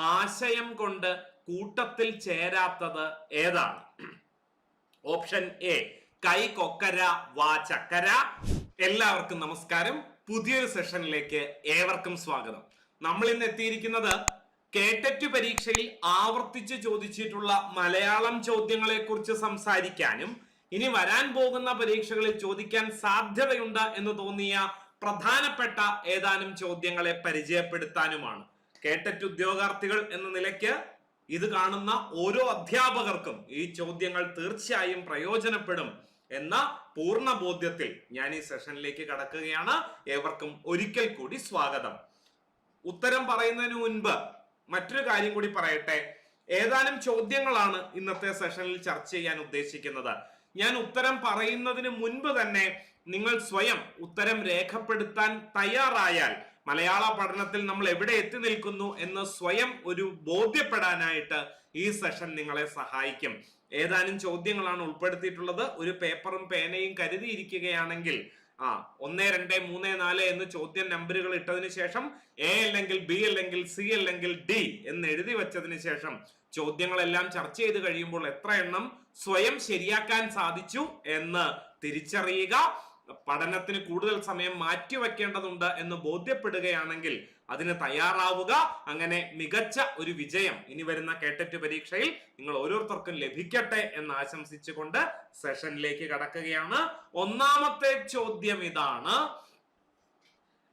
ആശയം കൊണ്ട് കൂട്ടത്തിൽ ചേരാത്തത് ഏതാണ്? ഓപ്ഷൻ എ കൈ കൊക്കര വാ ചക്കര. എല്ലാവർക്കും നമസ്കാരം. പുതിയൊരു സെഷനിലേക്ക് ഏവർക്കും സ്വാഗതം. നമ്മൾ ഇന്ന് എത്തിയിരിക്കുന്നത് കേട്ടറ്റ് പരീക്ഷയിൽ ആവർത്തിച്ച് ചോദിച്ചിട്ടുള്ള മലയാളം ചോദ്യങ്ങളെ കുറിച്ച് സംസാരിക്കാനും ഇനി വരാൻ പോകുന്ന പരീക്ഷകളിൽ ചോദിക്കാൻ സാധ്യതയുണ്ട് എന്ന് തോന്നിയ പ്രധാനപ്പെട്ട ഏതാനും ചോദ്യങ്ങളെ പരിചയപ്പെടുത്താനുമാണ്. കേട്ടറ്റ് ഉദ്യോഗാർത്ഥികൾ എന്ന നിലയ്ക്ക് ഇത് കാണുന്ന ഓരോ അധ്യാപകർക്കും ഈ ചോദ്യങ്ങൾ തീർച്ചയായും പ്രയോജനപ്പെടും എന്ന പൂർണ്ണ ബോധ്യത്തിൽ ഞാൻ ഈ സെഷനിലേക്ക് കടക്കുകയാണ്. ഏവർക്കും ഒരിക്കൽ കൂടി സ്വാഗതം. ഉത്തരം പറയുന്നതിന് മുൻപ് മറ്റൊരു കാര്യം കൂടി പറയട്ടെ. ഏതാനും ചോദ്യങ്ങളാണ് ഇന്നത്തെ സെഷനിൽ ചർച്ച ചെയ്യാൻ ഉദ്ദേശിക്കുന്നത്. ഞാൻ ഉത്തരം പറയുന്നതിന് മുൻപ് തന്നെ നിങ്ങൾ സ്വയം ഉത്തരം രേഖപ്പെടുത്താൻ തയ്യാറായാൽ മലയാള പഠനത്തിൽ നമ്മൾ എവിടെ എത്തി നിൽക്കുന്നു എന്ന് സ്വയം ഒരു ബോധ്യപ്പെടാനായിട്ട് ഈ സെഷൻ നിങ്ങളെ സഹായിക്കും. ഏതാനും ചോദ്യങ്ങളാണ് ഉൾപ്പെടുത്തിയിട്ടുള്ളത്. ഒരു പേപ്പറും പേനയും കരുതിയിരിക്കുകയാണെങ്കിൽ 1, 2, 3, 4 എന്ന് ചോദ്യം നമ്പറുകൾ ഇട്ടതിന് ശേഷം എ അല്ലെങ്കിൽ ബി അല്ലെങ്കിൽ സി അല്ലെങ്കിൽ ഡി എന്ന് എഴുതി വെച്ചതിന് ശേഷം ചോദ്യങ്ങളെല്ലാം ചർച്ച ചെയ്ത് കഴിയുമ്പോൾ എത്ര എണ്ണം സ്വയം ശരിയാക്കാൻ സാധിച്ചു എന്ന് തിരിച്ചറിയുക. പഠനത്തിന് കൂടുതൽ സമയം മാറ്റിവെക്കേണ്ടതുണ്ട് എന്ന് ബോധ്യപ്പെടുകയാണെങ്കിൽ അതിന് തയ്യാറാവുക. അങ്ങനെ മികച്ച ഒരു വിജയം ഇനി വരുന്ന കേട്ടറ്റ് പരീക്ഷയിൽ നിങ്ങൾ ഓരോരുത്തർക്കും ലഭിക്കട്ടെ എന്ന് ആശംസിച്ചുകൊണ്ട് സെഷനിലേക്ക് കടക്കുകയാണ്. ഒന്നാമത്തെ ചോദ്യം ഇതാണ്: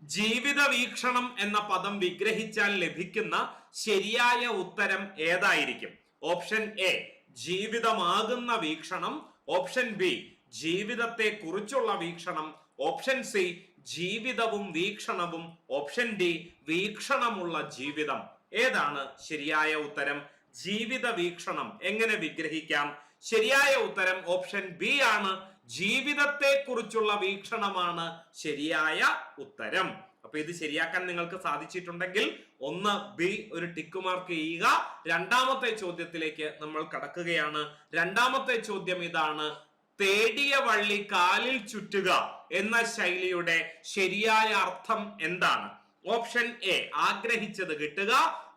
ജീവിത വീക്ഷണം എന്ന പദം വിഗ്രഹിച്ചാൽ ലഭിക്കുന്ന ശരിയായ ഉത്തരം ഏതായിരിക്കും? ഓപ്ഷൻ എ ജീവിതമാകുന്ന വീക്ഷണം, ഓപ്ഷൻ ബി ജീവിതത്തെ കുറിച്ചുള്ള വീക്ഷണം, ഓപ്ഷൻ സി ജീവിതവും വീക്ഷണവും, ഓപ്ഷൻ ഡി വീക്ഷണമുള്ള ജീവിതം. ഏതാണ് ശരിയായ ഉത്തരം? ജീവിത വീക്ഷണം എങ്ങനെ വിഗ്രഹിക്കാം? ശരിയായ ഉത്തരം ഓപ്ഷൻ ബി ആണ്. ജീവിതത്തെ കുറിച്ചുള്ള വീക്ഷണമാണ് ശരിയായ ഉത്തരം. അപ്പൊ ഇത് ശരിയാക്കാൻ നിങ്ങൾക്ക് സാധിച്ചിട്ടുണ്ടെങ്കിൽ ഒന്ന് ബി ഒരു ടിക്ക് മാർക്ക് ചെയ്യുക. രണ്ടാമത്തെ ചോദ്യത്തിലേക്ക് നമ്മൾ കടക്കുകയാണ്. രണ്ടാമത്തെ ചോദ്യം ഇതാണ്: തേടിയ വള്ളി കാലിൽ ചുറ്റുക എന്ന ശൈലിയുടെ ശരിയായ അർത്ഥം എന്താണ്? ഓപ്ഷൻ എ ആഗ്രഹിച്ചത് കിട്ടുക,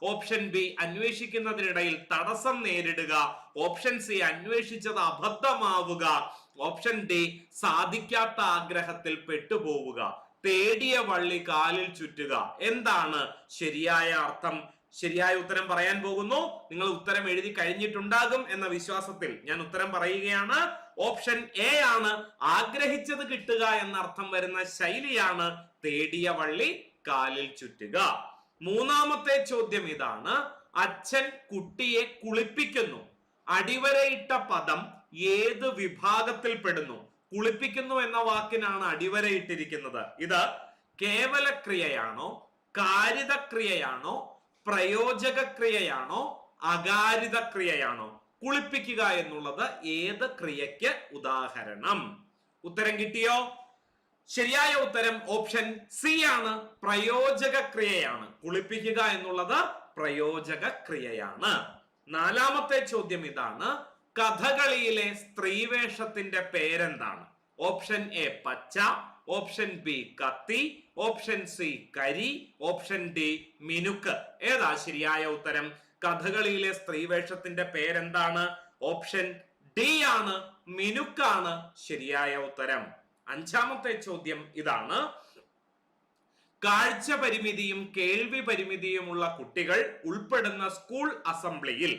ഓപ്ഷൻ ബി അന്വേഷിക്കുന്നതിനിടയിൽ തടസ്സം നേരിടുക, ഓപ്ഷൻ സി അന്വേഷിച്ചത് അബദ്ധമാവുക, ഓപ്ഷൻ ഡി സാധിക്കാത്ത ആഗ്രഹത്തിൽ പെട്ടുപോവുക. തേടിയ വള്ളി കാലിൽ ചുറ്റുക എന്താണ് ശരിയായ അർത്ഥം? ശരിയായ ഉത്തരം പറയാൻ പോകുന്നു. നിങ്ങൾ ഉത്തരം എഴുതി കഴിഞ്ഞിട്ടുണ്ടാകും എന്ന വിശ്വാസത്തിൽ ഞാൻ ഉത്തരം പറയുകയാണ്. ഓപ്ഷൻ എ ആണ്. ആഗ്രഹിച്ചത് കിട്ടുക എന്ന അർത്ഥം വരുന്ന ശൈലിയാണ് തേടിയ വള്ളി കാലിൽ ചുറ്റുക. മൂന്നാമത്തെ ചോദ്യം ഇതാണ്: അച്ഛൻ കുട്ടിയെ കുളിപ്പിക്കുന്നു. അടിവരയിട്ട പദം ഏത് വിഭാഗത്തിൽ പെടുന്നു? കുളിപ്പിക്കുന്നു എന്ന വാക്കിനാണ് അടിവരയിട്ടിരിക്കുന്നത്. ഇത് കേവലക്രിയയാണോ, കാരിതക്രിയയാണോ, പ്രയോജക ക്രിയയാണോ, അകാരിത ക്രിയയാണോ? കുളിപ്പിക്കുക എന്നുള്ളത് ഏത് ക്രിയയ്ക്ക് ഉദാഹരണം? ഉത്തരം കിട്ടിയോ? ശരിയായ ഉത്തരം ഓപ്ഷൻ സി ആണ്. പ്രയോജക ക്രിയയാണ്. കുളിപ്പിക്കുക എന്നുള്ളത് പ്രയോജക ക്രിയയാണ്. നാലാമത്തെ ചോദ്യം ഇതാണ്: കഥകളിയിലെ സ്ത്രീവേഷത്തിന്റെ പേരെന്താണ്? ഓപ്ഷൻ എ പച്ച, ഓപ്ഷൻ ബി കത്തി, ഓപ്ഷൻ സി കരി, ഓപ്ഷൻ ഡി മിനുക്ക്. ഏതാ ശരിയായ ഉത്തരം? കഥകളിയിലെ സ്ത്രീവേഷത്തിന്റെ പേരെന്താണ്? ഓപ്ഷൻ ഡി ആണ്, മിനുക്കാണ് ശരിയായ ഉത്തരം. അഞ്ചാമത്തെ ചോദ്യം ഇതാണ്: കാഴ്ച പരിമിതിയും കേൾവി പരിമിതിയുമുള്ള കുട്ടികൾ ഉൾപ്പെടുന്ന സ്കൂൾ അസംബ്ലിയിൽ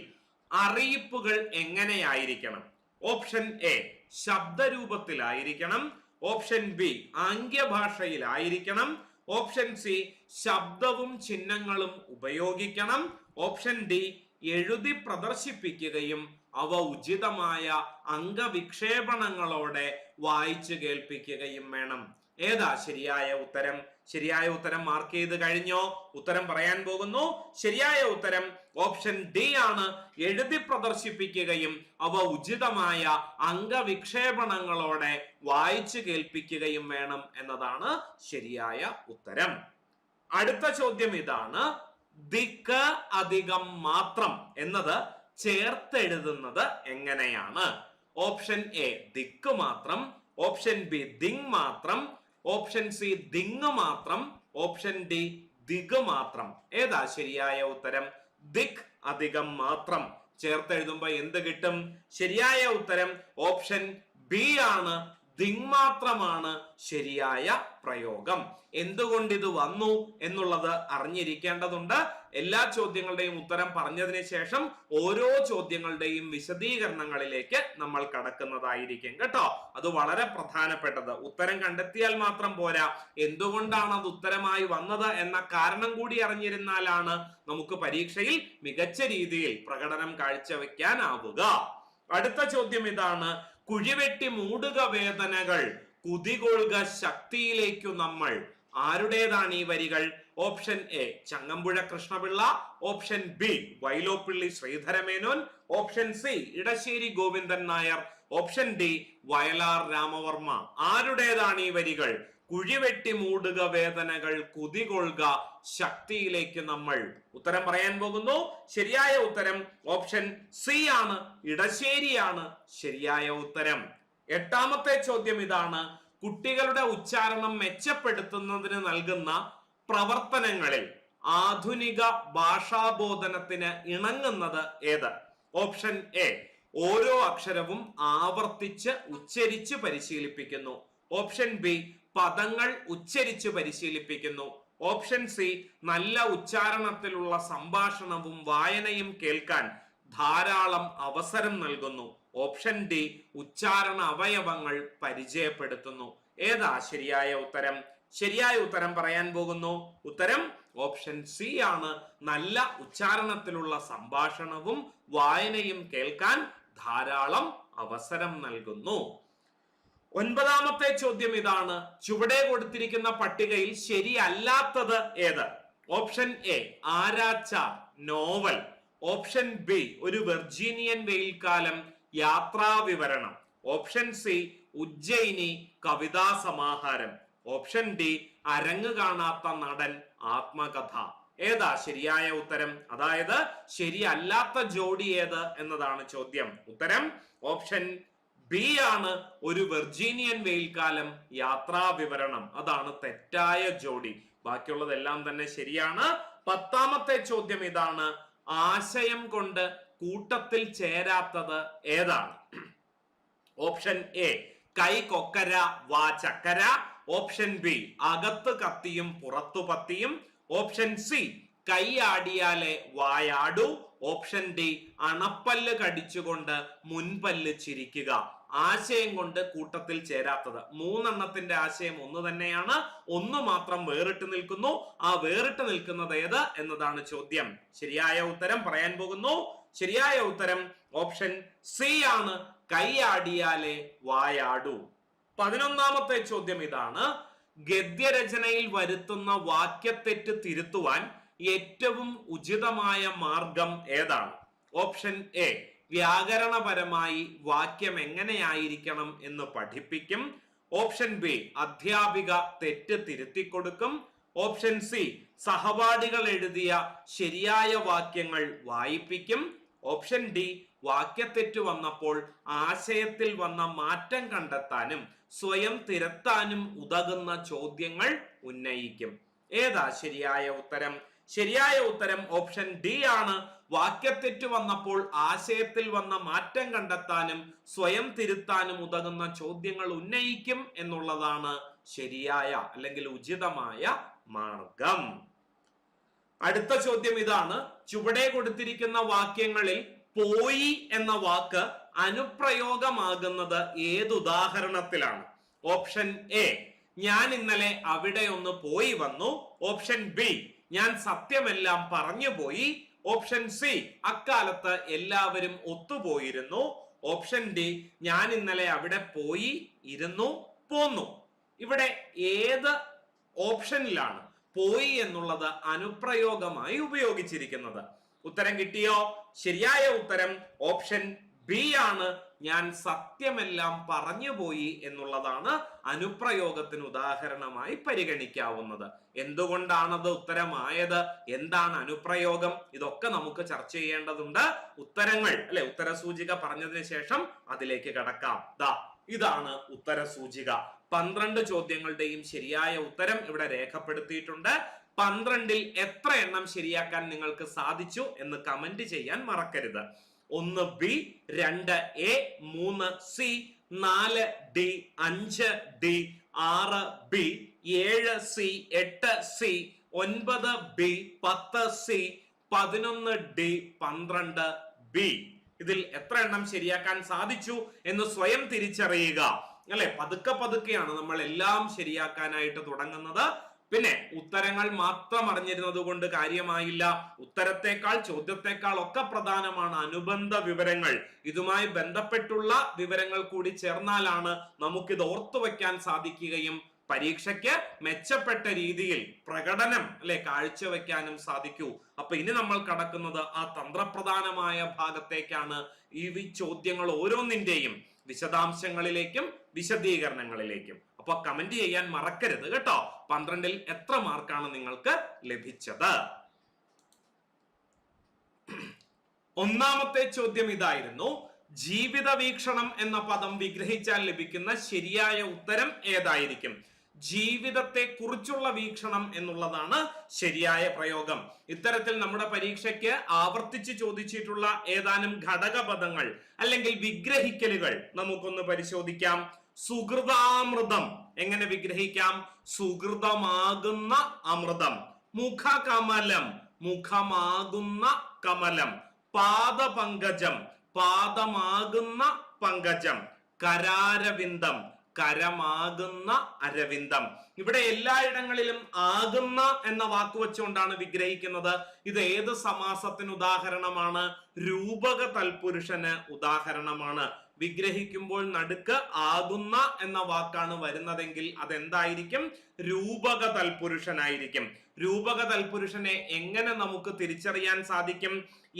അറിയിപ്പുകൾ എങ്ങനെയായിരിക്കണം? ഓപ്ഷൻ എ ശബ്ദരൂപത്തിലായിരിക്കണം, ഓപ്ഷൻ ബി ആംഗ്യഭാഷയിലായിരിക്കണം, ഓപ്ഷൻ സി ശബ്ദവും ചിഹ്നങ്ങളും ഉപയോഗിക്കണം, ഓപ്ഷൻ ഡി എഴുതി പ്രദർശിപ്പിക്കുകയും അവ ഉചിതമായ അംഗവിക്ഷേപണങ്ങളോടെ വായിച്ചു കേൾപ്പിക്കുകയും വേണം. ഏതാ ശരിയായ ഉത്തരം? ശരിയായ ഉത്തരം മാർക്ക് ചെയ്ത് കഴിഞ്ഞോ? ഉത്തരം പറയാൻ പോകുന്നു. ശരിയായ ഉത്തരം ഓപ്ഷൻ ഡി ആണ്. എഴുതി പ്രദർശിപ്പിക്കുകയും അവ ഉചിതമായ അംഗവിക്ഷേപണങ്ങളോടെ വായിച്ചു കേൾപ്പിക്കുകയും വേണം എന്നതാണ് ശരിയായ ഉത്തരം. അടുത്ത ചോദ്യം ഇതാണ്: ദിക്ക് അധികം മാത്രം എന്നത് ചേർത്തെഴുതുന്നത് എങ്ങനെയാണ്? ഓപ്ഷൻ എ ദിക്ക് മാത്രം, ഓപ്ഷൻ ബി ദിങ് മാത്രം, ഓപ്ഷൻ സി ദിങ് മാത്രം, ഓപ്ഷൻ ഡി ദിഗ് മാത്രം. ഏതാ ശരിയായ ഉത്തരം? ദിക് അധികം മാത്രം. ചേർത്തെഴുതുമ്പോ എന്ത് കിട്ടും? ശരിയായ ഉത്തരം ഓപ്ഷൻ ബി ആണ്. ദിങ്മാത്രമാണ് ശരിയായ പ്രയോഗം. എന്തുകൊണ്ട് ഇത് വന്നു എന്നുള്ളത് അറിഞ്ഞിരിക്കേണ്ടതുണ്ട്. എല്ലാ ചോദ്യങ്ങളുടെയും ഉത്തരം പറഞ്ഞതിന് ശേഷം ഓരോ ചോദ്യങ്ങളുടെയും വിശദീകരണങ്ങളിലേക്ക് നമ്മൾ കടക്കുന്നതായിരിക്കും കേട്ടോ. അത് വളരെ പ്രധാനപ്പെട്ടത്. ഉത്തരം കണ്ടെത്തിയാൽ മാത്രം പോരാ, എന്തുകൊണ്ടാണ് അത് ഉത്തരമായി വന്നത് എന്ന കാരണം കൂടി അറിഞ്ഞിരുന്നാലാണ് നമുക്ക് പരീക്ഷയിൽ മികച്ച രീതിയിൽ പ്രകടനം കാഴ്ചവെക്കാനാവുക. അടുത്ത ചോദ്യം ഇതാണ്: കുഴിവെട്ടി മൂടുക വേദനകൾ, കുതികൊള്ളുക ശക്തിയിലേക്കു നമ്മൾ. ആരുടേതാണ് ഈ വരികൾ? Option A Changampuzha Krishnapillai, option B Vyloppilli Sreedharamenon, option C Edasseri Govindan Nair, option D Vayalar Ramavarma. ആരുടേതാണ് ഈ വരികൾ? കുഴിവെട്ടി മൂടുക വേദനകൾ, കുതികൊള്ളുക ശക്തിയിലേക്ക് നമ്മൾ. ഉത്തരം പറയാൻ പോകുന്നു. ശരിയായ ഉത്തരം ഓപ്ഷൻ സി ആണ്, ഇടശ്ശേരിയാണ് ശരിയായ ഉത്തരം. എട്ടാമത്തെ ചോദ്യം ഇതാണ്: കുട്ടികളുടെ ഉച്ചാരണം മെച്ചപ്പെടുത്തുന്നതിന് നൽകുന്ന പ്രവർത്തനങ്ങളിൽ ആധുനിക ഭാഷാബോധനത്തിന് ഇണങ്ങുന്നത് ഏത്? ഓപ്ഷൻ എ ഓരോ അക്ഷരവും ആവർത്തിച്ച് ഉച്ചരിച്ച് പരിശീലിപ്പിക്കുന്നു, ഓപ്ഷൻ ബി പദങ്ങൾ ഉച്ചരിച്ച് പരിശീലിപ്പിക്കുന്നു, ഓപ്ഷൻ സി നല്ല ഉച്ചാരണത്തിലുള്ള സംഭാഷണവും വായനയും കേൾക്കാൻ ധാരാളം അവസരം നൽകുന്നു, ഓപ്ഷൻ ഡി ഉച്ചാരണ അവയവങ്ങൾ പരിചയപ്പെടുത്തുന്നു. ഏതാ ശരിയായ ഉത്തരം? ശരിയായ ഉത്തരം പറയാൻ പോകുന്നു. ഉത്തരം ഓപ്ഷൻ സി ആണ്. നല്ല ഉച്ചാരണത്തിലുള്ള സംഭാഷണവും വായനയും കേൾക്കാൻ ധാരാളം അവസരം നൽകുന്നു. ഒൻപതാമത്തെ ചോദ്യം ഇതാണ്: ചുവടെ കൊടുത്തിരിക്കുന്ന പട്ടികയിൽ ശരിയല്ലാത്തത് ഏത്? Option A Aarachar novel, option B ഒരു വെർജീനിയൻ വെയിൽക്കാലം യാത്രാ വിവരണം, ഓപ്ഷൻ സി ഉജ്ജയിനി കവിതാ സമാഹാരം, ഓപ്ഷൻ ഡി അരങ്ങ് കാണാത്ത നടൻ ആത്മകഥ. ഏതാ ശരിയായ ഉത്തരം? അതായത് ശരിയല്ലാത്ത ജോഡി ഏത് എന്നതാണ് ചോദ്യം. ഉത്തരം ഓപ്ഷൻ ബി ആണ്, ഒരു വെർജീനിയൻ വെയിൽക്കാലം യാത്രാ വിവരണം. അതാണ് തെറ്റായ ജോഡി. ബാക്കിയുള്ളതെല്ലാം തന്നെ ശരിയാണ്. പത്താമത്തെ ചോദ്യം ഇതാണ്: ആശയം കൊണ്ട് കൂട്ടത്തിൽ ചേരാത്തത് ഏതാണ്? ഓപ്ഷൻ എ കൈ കൊക്കര വാ ചക്കര, ഓപ്ഷൻ ബി അകത്ത് കത്തിയും പുറത്തു പത്തിയും, ഓപ്ഷൻ സി കൈ ആടിയാലെ വായാടു, ഓപ്ഷൻ ഡി അണപ്പല്ല് കടിച്ചുകൊണ്ട് മുൻപല്ല് ചിരിക്കുക. ആശയം കൊണ്ട് കൂട്ടത്തിൽ ചേരാത്തത്. മൂന്നെണ്ണത്തിന്റെ ആശയം ഒന്ന് തന്നെയാണ്, ഒന്ന് മാത്രം വേറിട്ട് നിൽക്കുന്നു. ആ വേറിട്ട് നിൽക്കുന്നത് ഏത് എന്നതാണ് ചോദ്യം. ശരിയായ ഉത്തരം പറയാൻ പോകുന്നു. ശരിയായ ഉത്തരം ഓപ്ഷൻ സി ആണ്, കൈ ആടിയാലേ വായാടൂ. 11ാമത്തെ ചോദ്യം ഇതാണ്: ഗദ്യരചനയിൽ വരുത്തുന്ന വാക്യത്തെറ്റ് തിരുത്തുവാൻ ഏറ്റവും ഉചിതമായ മാർഗം ഏതാണ്? ഓപ്ഷൻ എ വ്യാകരണപരമായി വാക്യം എങ്ങനെയായിരിക്കണം എന്ന് പഠിപ്പിക്കും, ഓപ്ഷൻ ബി അധ്യാപിക തെറ്റ് തിരുത്തിക്കൊടുക്കും, ഓപ്ഷൻ സി സഹപാഠികൾ എഴുതിയ ശരിയായ വാക്യങ്ങൾ വായിപ്പിക്കും, ഓപ്ഷൻ ഡി വാക്യത്തെറ്റ് വന്നപ്പോൾ ആശയത്തിൽ വന്ന മാറ്റം കണ്ടെത്താനും സ്വയം തിരുത്താനും ഉതകുന്ന ചോദ്യങ്ങൾ ഉന്നയിക്കും. ഏതാ ശരിയായ ഉത്തരം? ശരിയായ ഉത്തരം ഓപ്ഷൻ ഡി ആണ്. വാക്യത്തെറ്റ് വന്നപ്പോൾ ആശയത്തിൽ വന്ന മാറ്റം കണ്ടെത്താനും സ്വയം തിരുത്താനും ഉതകുന്ന ചോദ്യങ്ങൾ ഉന്നയിക്കും എന്നുള്ളതാണ് ശരിയായ അല്ലെങ്കിൽ ഉചിതമായ മാർഗം. അടുത്ത ചോദ്യം ഇതാണ്: ചുവടെ കൊടുത്തിരിക്കുന്ന വാക്യങ്ങളിൽ പോയി എന്ന വാക്ക് അനുപ്രയോഗമാകുന്നത് ഏതുദാഹരണത്തിലാണ്? ഓപ്ഷൻ എ ഞാൻ ഇന്നലെ അവിടെ ഒന്ന് പോയി വന്നു, ഓപ്ഷൻ ബി ഞാൻ സത്യമെല്ലാം പറഞ്ഞു പോയി, ഓപ്ഷൻ സി അക്കാലത്ത് എല്ലാവരും ഒത്തുപോയിരുന്നു, ഓപ്ഷൻ ഡി ഞാൻ ഇന്നലെ അവിടെ പോയി ഇരുന്നു പോന്നു. ഇവിടെ ഏത് ഓപ്ഷനിലാണ് പോയി എന്നുള്ളത് അനുപ്രയോഗമായി ഉപയോഗിച്ചിരിക്കുന്നത്? ഉത്തരം കിട്ടിയോ? ശരിയായ ഉത്തരം ഓപ്ഷൻ ബി ആണ്. ഞാൻ സത്യമെല്ലാം പറഞ്ഞു പോയി എന്നുള്ളതാണ് അനുപ്രയോഗത്തിന് ഉദാഹരണമായി പരിഗണിക്കാവുന്നത്. എന്തുകൊണ്ടാണത് ഉത്തരമായത്? എന്താണ് അനുപ്രയോഗം? ഇതൊക്കെ നമുക്ക് ചർച്ച ചെയ്യേണ്ടതുണ്ട്. ഉത്തരങ്ങൾ അല്ലെ, ഉത്തരസൂചിക പറഞ്ഞതിന് ശേഷം അതിലേക്ക് കടക്കാം. ഇതാണ് ഉത്തരസൂചിക. 12 ചോദ്യങ്ങളുടെയും ശരിയായ ഉത്തരം ഇവിടെ രേഖപ്പെടുത്തിയിട്ടുണ്ട്. 12ൽ എത്ര എണ്ണം ശരിയാക്കാൻ നിങ്ങൾക്ക് സാധിച്ചു എന്ന് കമന്റ് ചെയ്യാൻ മറക്കരുത്. 1 B, 2 A, 3 C, 4 D, 5 D, 6 B, 7 C, 8 C, 9 B, 10 C, 11 D, 12 B. ഇതിൽ എത്ര എണ്ണം ശരിയാക്കാൻ സാധിച്ചു എന്ന് സ്വയം തിരിച്ചറിയുക. അല്ലെ, പതുക്കെ പതുക്കെയാണ് നമ്മൾ എല്ലാം ശരിയാക്കാനായിട്ട് തുടങ്ങുന്നത്. പിന്നെ ഉത്തരങ്ങൾ മാത്രം അറിഞ്ഞിരുന്നത് കൊണ്ട് കാര്യമായില്ല. ഉത്തരത്തെക്കാൾ ചോദ്യത്തെക്കാൾ ഒക്കെ പ്രധാനമാണ് അനുബന്ധ വിവരങ്ങൾ. ഇതുമായി ബന്ധപ്പെട്ടുള്ള വിവരങ്ങൾ കൂടി ചേർന്നാലാണ് നമുക്കിത് ഓർത്തു വെക്കാൻ സാധിക്കുകയും പരീക്ഷയ്ക്ക് മെച്ചപ്പെട്ട രീതിയിൽ പ്രകടനം കാഴ്ചവെക്കാനും സാധിക്കൂ. അപ്പൊ ഇനി നമ്മൾ കടക്കുന്നത് ആ തന്ത്രപ്രധാനമായ ഭാഗത്തേക്കാണ്. ഈ ചോദ്യങ്ങൾ ഓരോന്നിന്റെയും വിശദാംശങ്ങളിലേക്കും വിശദീകരണങ്ങളിലേക്കും. അപ്പൊ കമന്റ് ചെയ്യാൻ മറക്കരുത് കേട്ടോ. 12ൽ എത്ര മാർക്കാണ് നിങ്ങൾക്ക് ലഭിച്ചത്? ഒന്നാമത്തെ ചോദ്യം ഇതായിരുന്നു: ജീവിത വീക്ഷണം എന്ന പദം വിഗ്രഹിച്ചാൽ ലഭിക്കുന്ന ശരിയായ ഉത്തരം ഏതായിരിക്കും? ജീവിതത്തെ കുറിച്ചുള്ള വീക്ഷണം എന്നുള്ളതാണ് ശരിയായ പ്രയോഗം. ഇത്തരത്തിൽ നമ്മുടെ പരീക്ഷയ്ക്ക് ആവർത്തിച്ച് ചോദിച്ചിട്ടുള്ള ഏതാനും ഘടകപദങ്ങൾ അല്ലെങ്കിൽ വിഗ്രഹിക്കലുകൾ നമുക്കൊന്ന് പരിശോധിക്കാം. സുഹൃതാമൃതം എങ്ങനെ വിഗ്രഹിക്കാം? സുഹൃതമാകുന്ന അമൃതം. മുഖകമലം, മുഖമാകുന്ന കമലം. പാദപങ്കജം, പാദമാകുന്ന പങ്കജം. കരാരവിന്ദം, കരമാകുന്ന അരവിന്ദം. ഇവിടെ എല്ലായിടങ്ങളിലും ആകുന്ന എന്ന വാക്ക് വെച്ചുകൊണ്ടാണ് വിഗ്രഹിക്കുന്നത്. ഇത് ഏത് സമാസത്തിന് ഉദാഹരണമാണ്? രൂപക തൽപുരുഷന് ഉദാഹരണമാണ്. വിഗ്രഹിക്കുമ്പോൾ നടുക്ക് ആകുന്ന എന്ന വാക്കാണ് വരുന്നതെങ്കിൽ അതെന്തായിരിക്കും? രൂപക തൽപുരുഷനായിരിക്കും. രൂപക തൽപുരുഷനെ എങ്ങനെ നമുക്ക് തിരിച്ചറിയാൻ സാധിക്കും?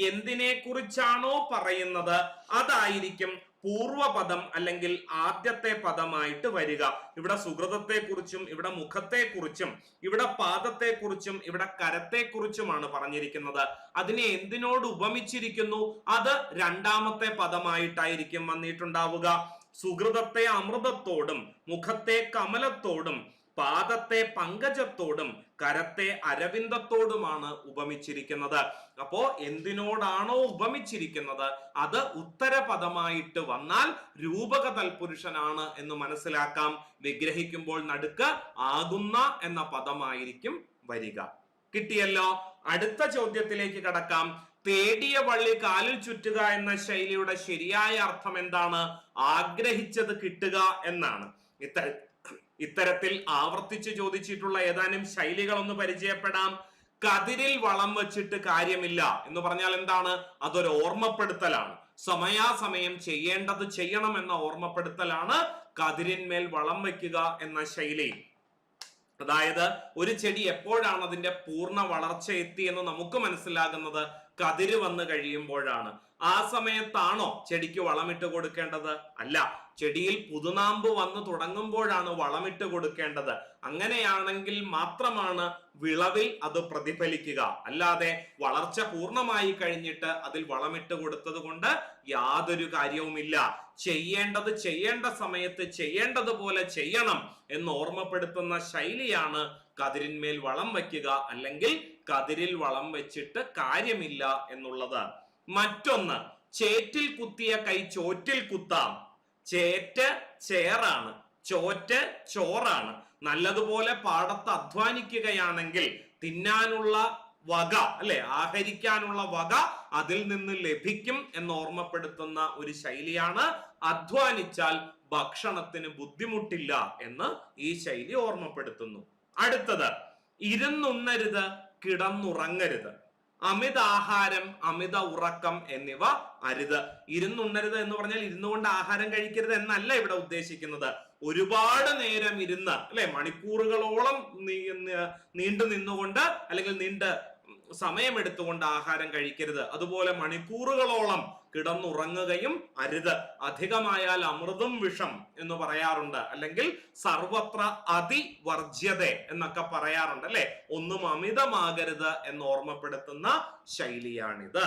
എന്തിനെ കുറിച്ചാണോ പറയുന്നത് അതായിരിക്കും പൂർവപദം അല്ലെങ്കിൽ ആദ്യത്തെ പദമായിട്ട് വരിക. ഇവിടെ സുഹൃതത്തെ കുറിച്ചും ഇവിടെ മുഖത്തെ കുറിച്ചും ഇവിടെ പാദത്തെ കുറിച്ചും ഇവിടെ കരത്തെ കുറിച്ചുമാണ് പറഞ്ഞിരിക്കുന്നത്. അതിനെ എന്തിനോട് ഉപമിച്ചിരിക്കുന്നു? അത് രണ്ടാമത്തെ പദമായിട്ടായിരിക്കും വന്നിട്ടുണ്ടാവുക. സുഹൃതത്തെ അമൃതത്തോടും മുഖത്തെ കമലത്തോടും പാദത്തെ പങ്കജത്തോടും കരത്തെ അരവിന്ദത്തോടുമാണ് ഉപമിച്ചിരിക്കുന്നത്. അപ്പോ എന്തിനോടാണോ ഉപമിച്ചിരിക്കുന്നത് അത് ഉത്തരപദമായിട്ട് വന്നാൽ രൂപക തൽപുരുഷനാണ് എന്ന് മനസ്സിലാക്കാം. വിഗ്രഹിക്കുമ്പോൾ നടുക്ക് ആകുന്ന എന്ന പദമായിരിക്കും വരിക. കിട്ടിയല്ലോ. അടുത്ത ചോദ്യത്തിലേക്ക് കടക്കാം. തേടിയ വള്ളി കാലിൽ ചുറ്റുക എന്ന ശൈലിയുടെ ശരിയായ അർത്ഥം എന്താണ്? ആഗ്രഹിച്ചത് കിട്ടുക എന്നാണ്. ഇത്തരത്തിൽ ആവർത്തിച്ച് ചോദിച്ചിട്ടുള്ള ഏതാനും ശൈലികൾ ഒന്ന് പരിചയപ്പെടാം. കതിരിൽ വളം വെച്ചിട്ട് കാര്യമില്ല എന്ന് പറഞ്ഞാൽ എന്താണ്? അതൊരു ഓർമ്മപ്പെടുത്തലാണ്. സമയാസമയം ചെയ്യേണ്ടത് ചെയ്യണം എന്ന ഓർമ്മപ്പെടുത്തലാണ് കതിരിന്മേൽ വളം വെക്കുക എന്ന ശൈലി. അതായത് ഒരു ചെടി എപ്പോഴാണ് അതിന്റെ പൂർണ്ണ വളർച്ച എത്തി എന്ന് നമുക്ക് മനസ്സിലാകുന്നത്? കതിര് വന്നു കഴിയുമ്പോഴാണ്. ആ സമയത്താണോ ചെടിക്ക് വളമിട്ട് കൊടുക്കേണ്ടത്? അല്ല, ചെടിയിൽ പുതുനാമ്പ് വന്ന് തുടങ്ങുമ്പോഴാണ് വളമിട്ട് കൊടുക്കേണ്ടത്. അങ്ങനെയാണെങ്കിൽ മാത്രമാണ് വിളവിൽ അത് പ്രതിഫലിക്കുക. അല്ലാതെ വളർച്ച പൂർണ്ണമായി കഴിഞ്ഞിട്ട് അതിൽ വളമിട്ട് കൊടുത്തത് കൊണ്ട് യാതൊരു കാര്യവുമില്ല. ചെയ്യേണ്ടത് ചെയ്യേണ്ട സമയത്ത് ചെയ്യേണ്ടതുപോലെ ചെയ്യണം എന്ന് ഓർമ്മപ്പെടുത്തുന്ന ശൈലിയാണ് കതിരിന്മേൽ വളം വയ്ക്കുക അല്ലെങ്കിൽ കതിരിൽ വളം വെച്ചിട്ട് കാര്യമില്ല എന്നുള്ളത്. മറ്റൊന്ന്, ചേറ്റിൽ കുത്തിയ കൈ ചോറ്റിൽ കുത്താം. ചേറ്റ് ചേറാണ്, ചോറ്റ് ചോറാണ്. നല്ലതുപോലെ പാടത്ത് അധ്വാനിക്കുകയാണെങ്കിൽ തിന്നാനുള്ള വക ആഹരിക്കാനുള്ള വക അതിൽ നിന്ന് ലഭിക്കും എന്ന് ഓർമ്മപ്പെടുത്തുന്ന ഒരു ശൈലിയാണ്. അധ്വാനിച്ചാൽ ഭക്ഷണത്തിന് ബുദ്ധിമുട്ടില്ല എന്ന് ഈ ശൈലി ഓർമ്മപ്പെടുത്തുന്നു. അടുത്തത്, ഇരുന്നുണ്ണരുത്, കിടന്നുറങ്ങരുത്. അമിതാഹാരം, അമിത ഉറക്കം എന്നിവ അരുത്. ഇരുന്നുണ്ണരുത് എന്ന് പറഞ്ഞാൽ ഇരുന്നുകൊണ്ട് ആഹാരം കഴിക്കരുത് എന്നല്ല ഇവിടെ ഉദ്ദേശിക്കുന്നത്. ഒരുപാട് നേരം ഇരുന്ന് മണിക്കൂറുകളോളം നീണ്ടു നിന്നുകൊണ്ട് അല്ലെങ്കിൽ സമയമെടുത്തുകൊണ്ട് ആഹാരം കഴിക്കരുത്. അതുപോലെ മണിക്കൂറുകളോളം കിടന്നുറങ്ങുകയും അരുത്. അധികമായാൽ അമൃതും വിഷം എന്ന് പറയാറുണ്ട്, അല്ലെങ്കിൽ സർവത്ര അതിവർജ്യത എന്നൊക്കെ പറയാറുണ്ട് അല്ലെ. ഒന്നും അമിതമാകരുത് എന്ന് ഓർമ്മപ്പെടുത്തുന്ന ശൈലിയാണിത്.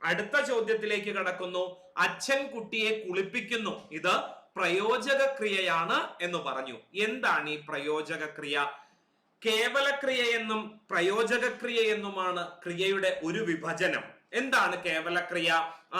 അടുത്ത ചോദ്യത്തിലേക്ക് കടക്കുന്നു. അച്ഛൻ കുട്ടിയെ കുളിപ്പിക്കുന്നു. ഇത് പ്രയോജക ക്രിയയാണ് എന്ന് പറഞ്ഞു. എന്താണ് ഈ പ്രയോജക ക്രിയ? കേവലക്രിയ എന്നും പ്രയോജകക്രിയ എന്നുമാണ് ക്രിയയുടെ ഒരു വിഭജനം. എന്താണ് കേവലക്രിയ?